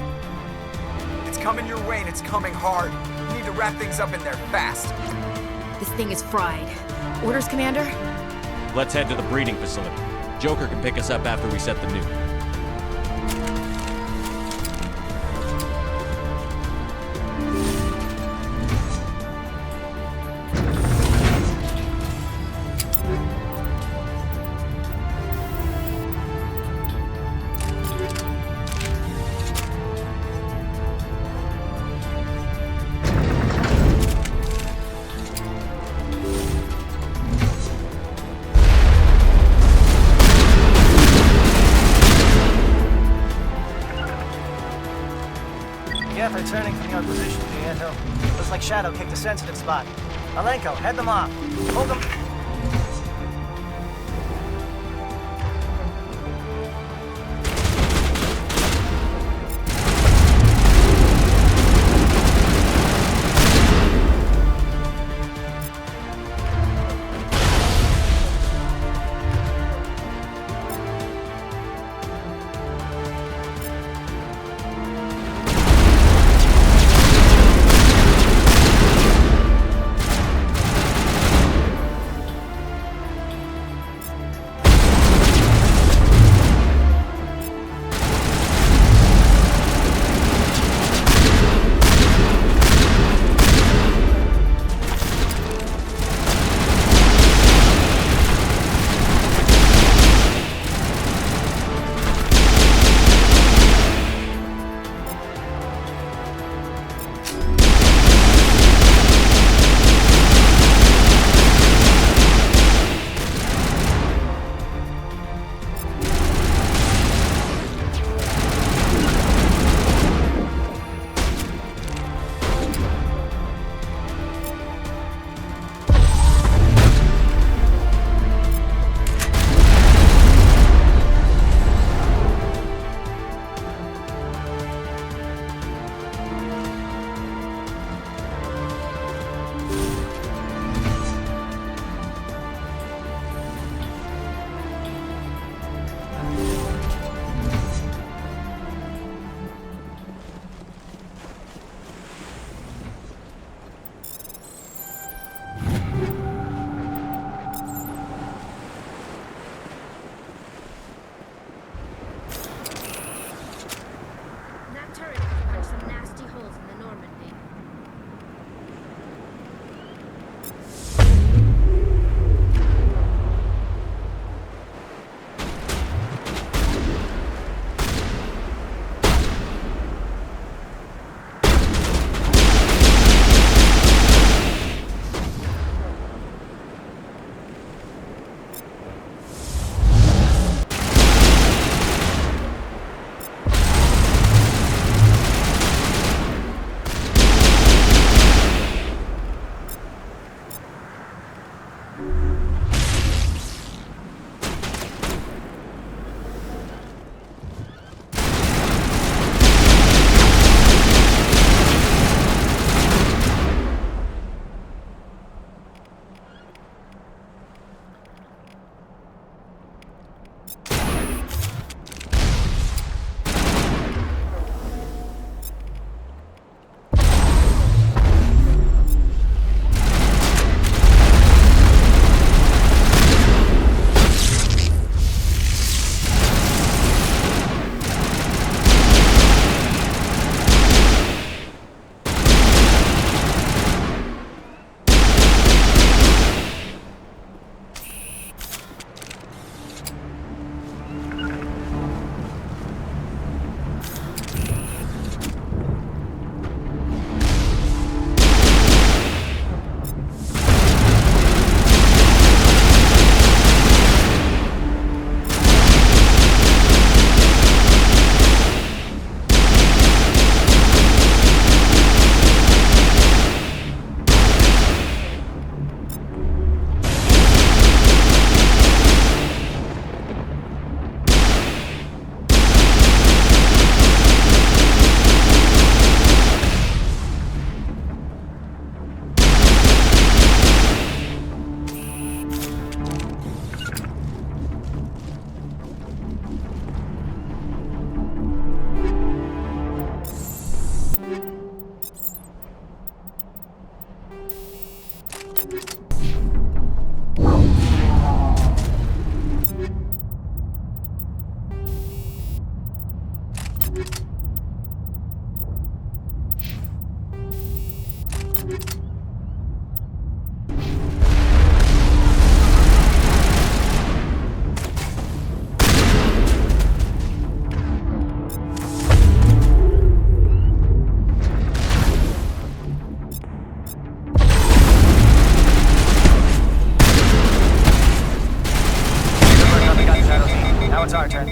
It's coming your way, and it's coming hard. You need to wrap things up in there fast. This thing is fried. Orders, Commander? Let's head to the breeding facility. Joker can pick us up after we set the nuke. Returning from your position, Pietro. Looks like Shadow kicked a sensitive spot. Alenko, head them off. Hold them. Now it's our turn.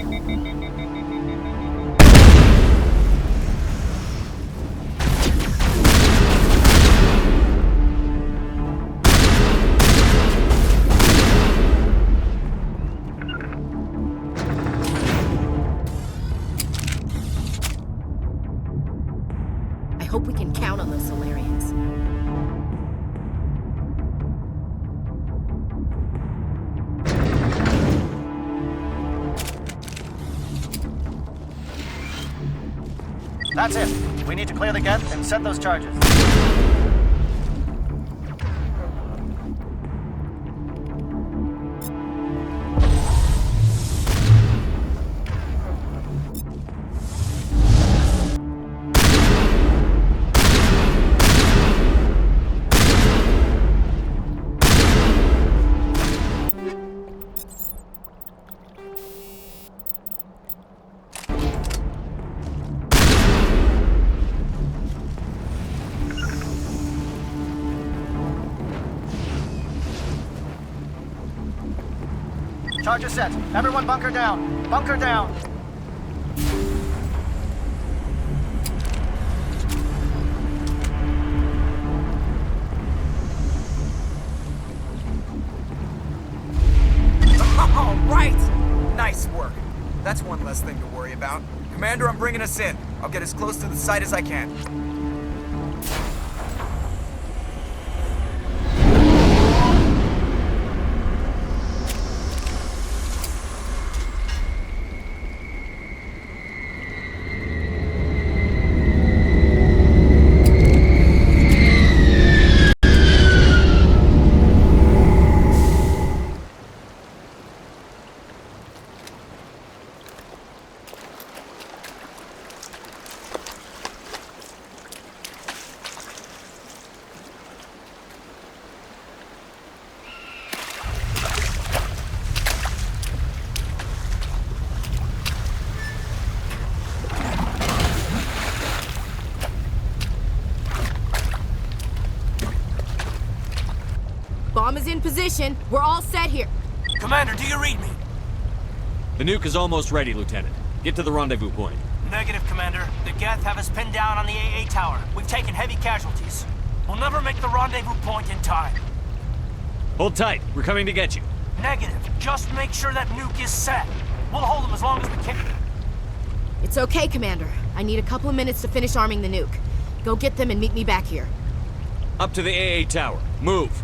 I hope we can count on those Solarians. That's it. We need to clear the gate and set those charges. Charges set. Everyone bunker down. Bunker down. All right! Nice work. That's one less thing to worry about. Commander, I'm bringing us in. I'll get as close to the site as I can. Bomb is in position. We're all set here. Commander, do you read me? The nuke is almost ready, Lieutenant. Get to the rendezvous point. Negative, Commander. The Geth have us pinned down on the AA tower. We've taken heavy casualties. We'll never make the rendezvous point in time. Hold tight. We're coming to get you. Negative. Just make sure that nuke is set. We'll hold them as long as we can. It's okay, Commander. I need a couple of minutes to finish arming the nuke. Go get them and meet me back here. Up to the AA tower. Move.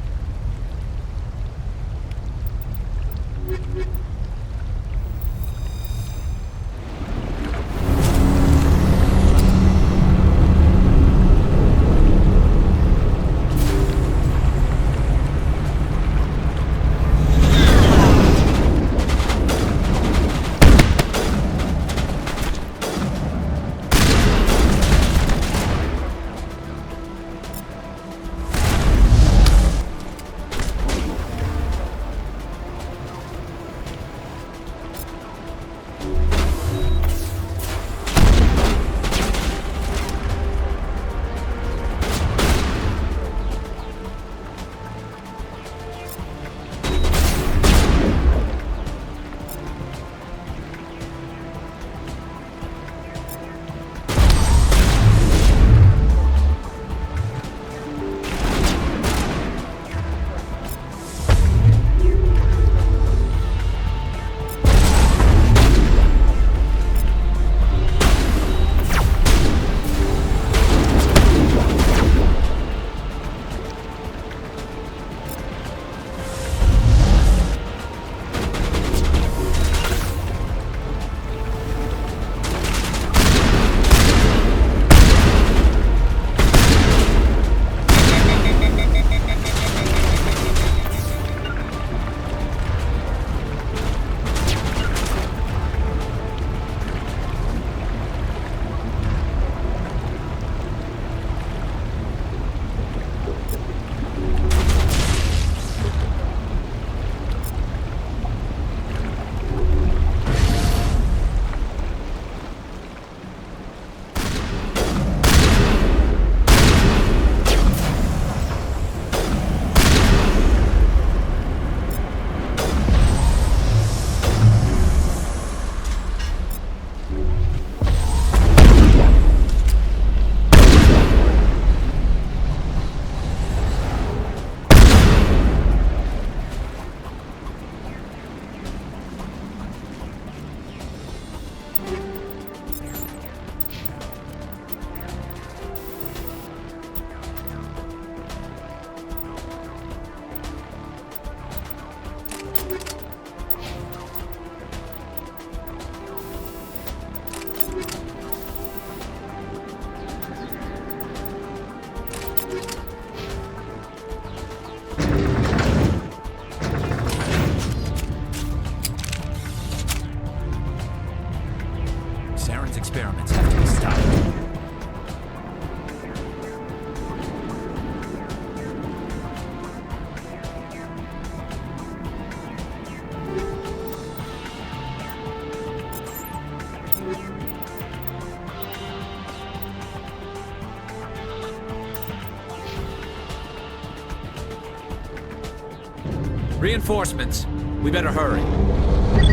Reinforcements. We better hurry.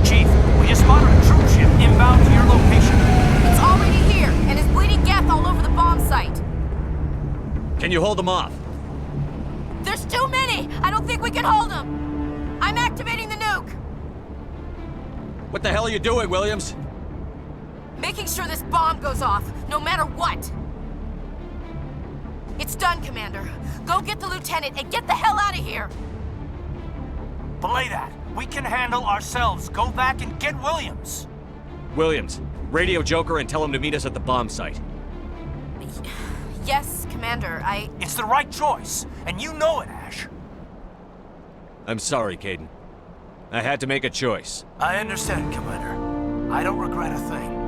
Chief, we just spotted a troop ship inbound to your location. It's already here, and is bleeding gas all over the bomb site. Can you hold them off? There's too many! I don't think we can hold them! I'm activating the nuke! What the hell are you doing, Williams? Making sure this bomb goes off, no matter what! It's done, Commander. Go get the lieutenant and get the hell out of here! Belay that. We can handle ourselves. Go back and get Williams. Williams, radio Joker and tell him to meet us at the bomb site. Yes, Commander, It's the right choice, and you know it, Ash. I'm sorry, Caden. I had to make a choice. I understand, Commander. I don't regret a thing.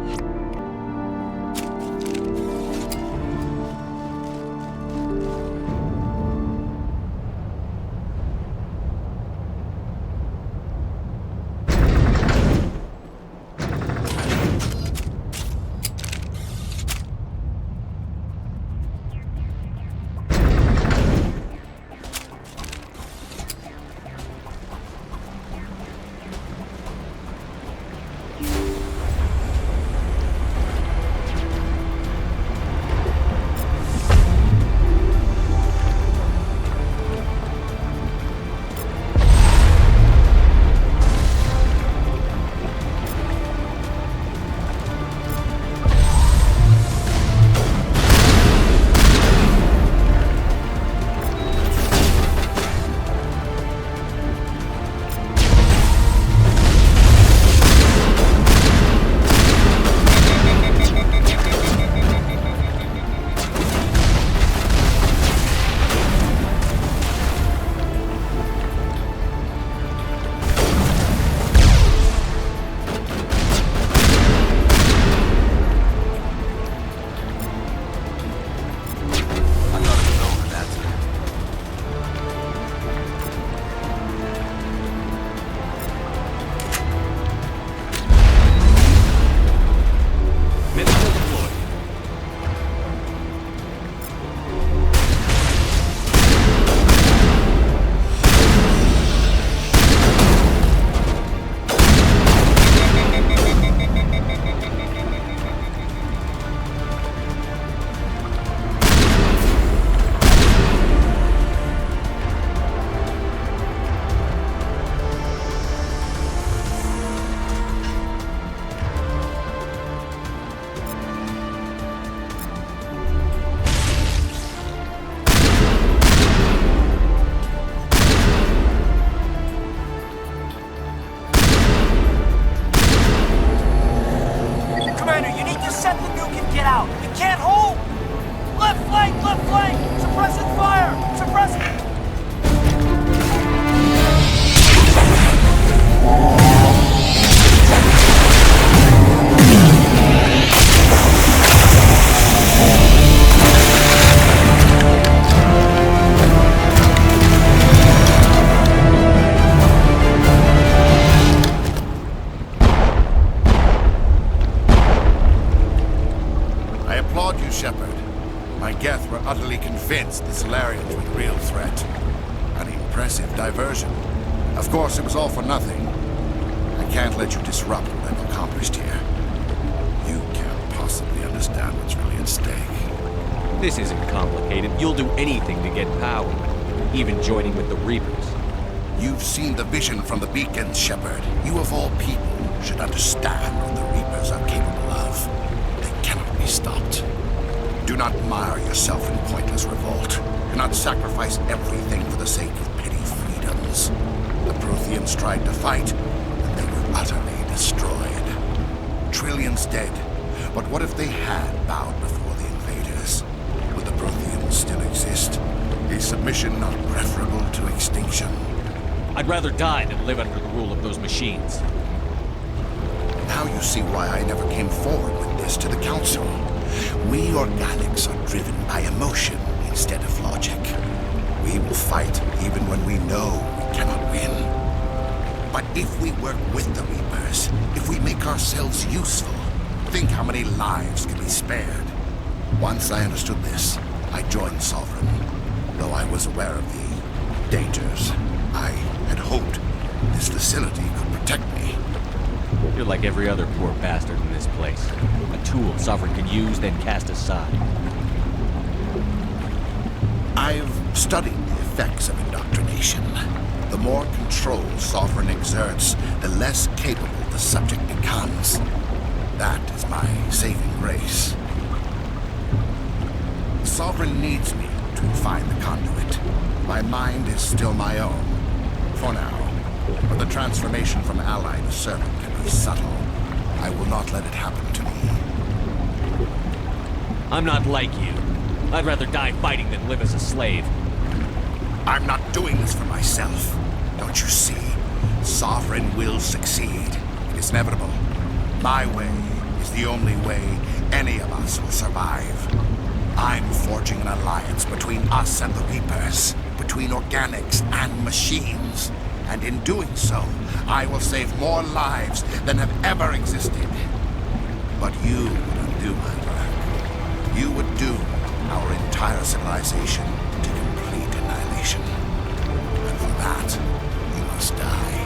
Diversion. Of course, it was all for nothing. I can't let you disrupt what I've accomplished here. You can't possibly understand what's really at stake. This isn't complicated. You'll do anything to get power, even joining with the Reapers. You've seen the vision from the beacons, Shepard. You of all people should understand what the Reapers are capable of. They cannot be stopped. Do not mire yourself in pointless revolt. Do not sacrifice everything for the sake of petty freedoms. The Protheans tried to fight, and they were utterly destroyed. Trillions dead, but what if they had bowed before the invaders? Would the Protheans still exist? Is submission not preferable to extinction? I'd rather die than live under the rule of those machines. Now you see why I never came forward with this to the Council. We organics are driven by emotion instead of logic. We will fight even when we know we cannot win. But if we work with the Reapers, if we make ourselves useful, think how many lives can be spared. Once I understood this, I joined Sovereign. Though I was aware of the dangers, I had hoped this facility could protect me. You're like every other poor bastard in this place. A tool Sovereign can use, then cast aside. I've studied the effects of indoctrination. The more control Sovereign exerts, the less capable the subject becomes. That is my saving grace. Sovereign needs me to find the conduit. My mind is still my own, for now. But the transformation from ally to servant can be subtle. I will not let it happen to me. I'm not like you. I'd rather die fighting than live as a slave. I'm not doing this for myself. Don't you see? Sovereign will succeed. It is inevitable. My way is the only way any of us will survive. I'm forging an alliance between us and the Reapers, between organics and machines. And in doing so, I will save more lives than have ever existed. But you would undo my work. You would doom our entire civilization to complete annihilation. And for that, you must die.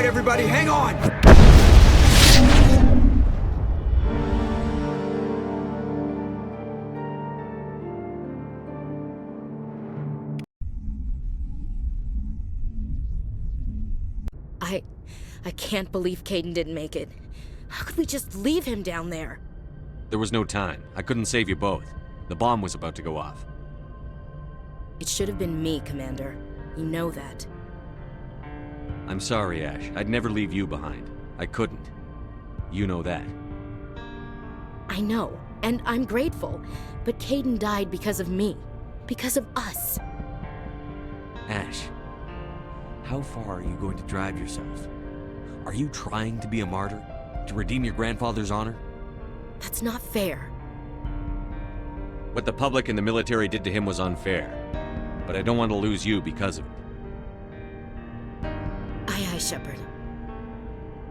Everybody, hang on! I can't believe Caden didn't make it. How could we just leave him down there? There was no time. I couldn't save you both. The bomb was about to go off. It should have been me, Commander. You know that. I'm sorry, Ash. I'd never leave you behind. I couldn't. You know that. I know, and I'm grateful. But Caden died because of me. Because of us. Ash, how far are you going to drive yourself? Are you trying to be a martyr? To redeem your grandfather's honor? That's not fair. What the public and the military did to him was unfair. But I don't want to lose you because of it. Aye, aye, Shepard.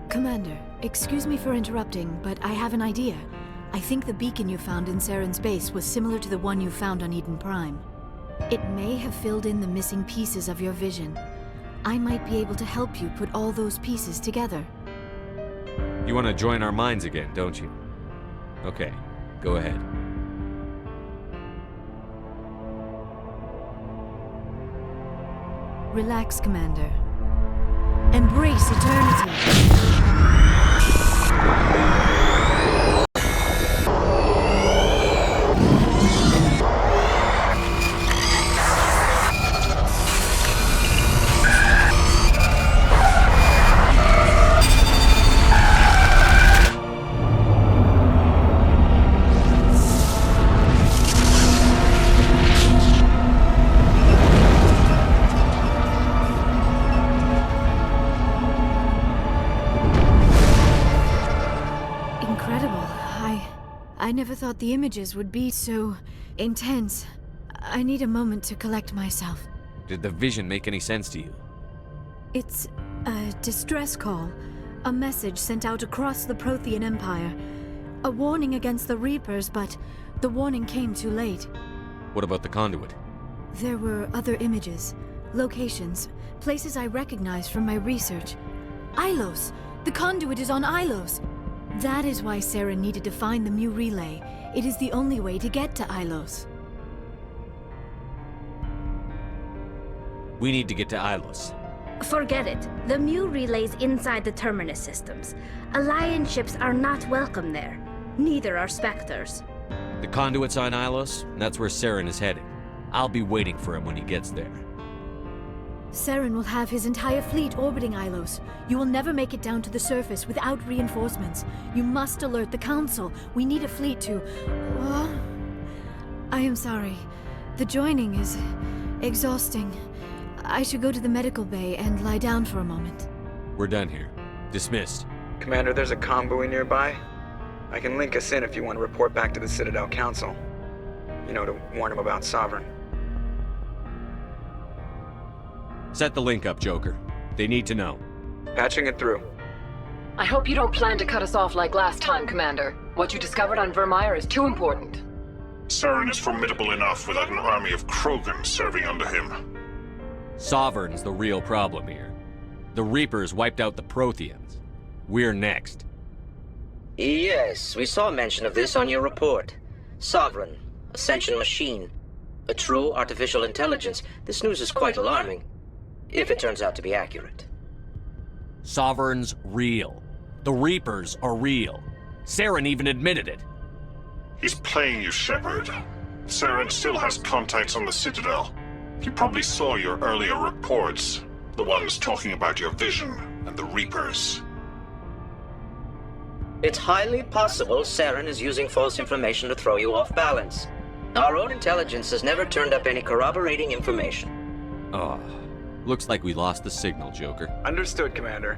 Commander, excuse me for interrupting, but I have an idea. I think the beacon you found in Saren's base was similar to the one you found on Eden Prime. It may have filled in the missing pieces of your vision. I might be able to help you put all those pieces together. You want to join our minds again, don't you? Okay, go ahead. Relax, Commander. Embrace eternity. I never thought the images would be so intense. I need a moment to collect myself. Did the vision make any sense to you? It's a distress call. A message sent out across the Prothean Empire. A warning against the Reapers, but The warning came too late. What about the conduit? There were other images, locations, places I recognized from my research. Ilos! The conduit is on Ilos! That is why Sarah needed to find the Mu relay. It is the only way to get to Ilos. We need to get to Ilos. Forget it. The Mu relay's inside the Terminus systems. Alliance ships are not welcome there. Neither are Spectres. The conduit's on Ilos, and that's where Saren is heading. I'll be waiting for him when he gets there. Saren will have his entire fleet orbiting Ilos. You will never make it down to the surface without reinforcements. You must alert the Council. We need a fleet to... I am sorry. The joining is exhausting. I should go to the medical bay and lie down for a moment. We're done here. Dismissed. Commander, there's a convoy nearby. I can link us in if you want to report back to the Citadel Council. You know, to warn them about Sovereign. Set the link up, Joker. They need to know. Patching it through. I hope you don't plan to cut us off like last time, Commander. What you discovered on Virmire is too important. Saren is formidable enough without an army of Krogan serving under him. Sovereign's the real problem here. The Reapers wiped out the Protheans. We're next. Yes, we saw mention of this on your report. Sovereign, Ascension machine, a true artificial intelligence. This news is quite alarming, if it turns out to be accurate. Sovereign's real. The Reapers are real. Saren even admitted it. He's playing you, Shepard. Saren still has contacts on the Citadel. He probably saw your earlier reports, the ones talking about your vision and the Reapers. It's highly possible Saren is using false information to throw you off balance. Our own intelligence has never turned up any corroborating information. Oh, looks like we lost the signal, Joker. Understood, Commander.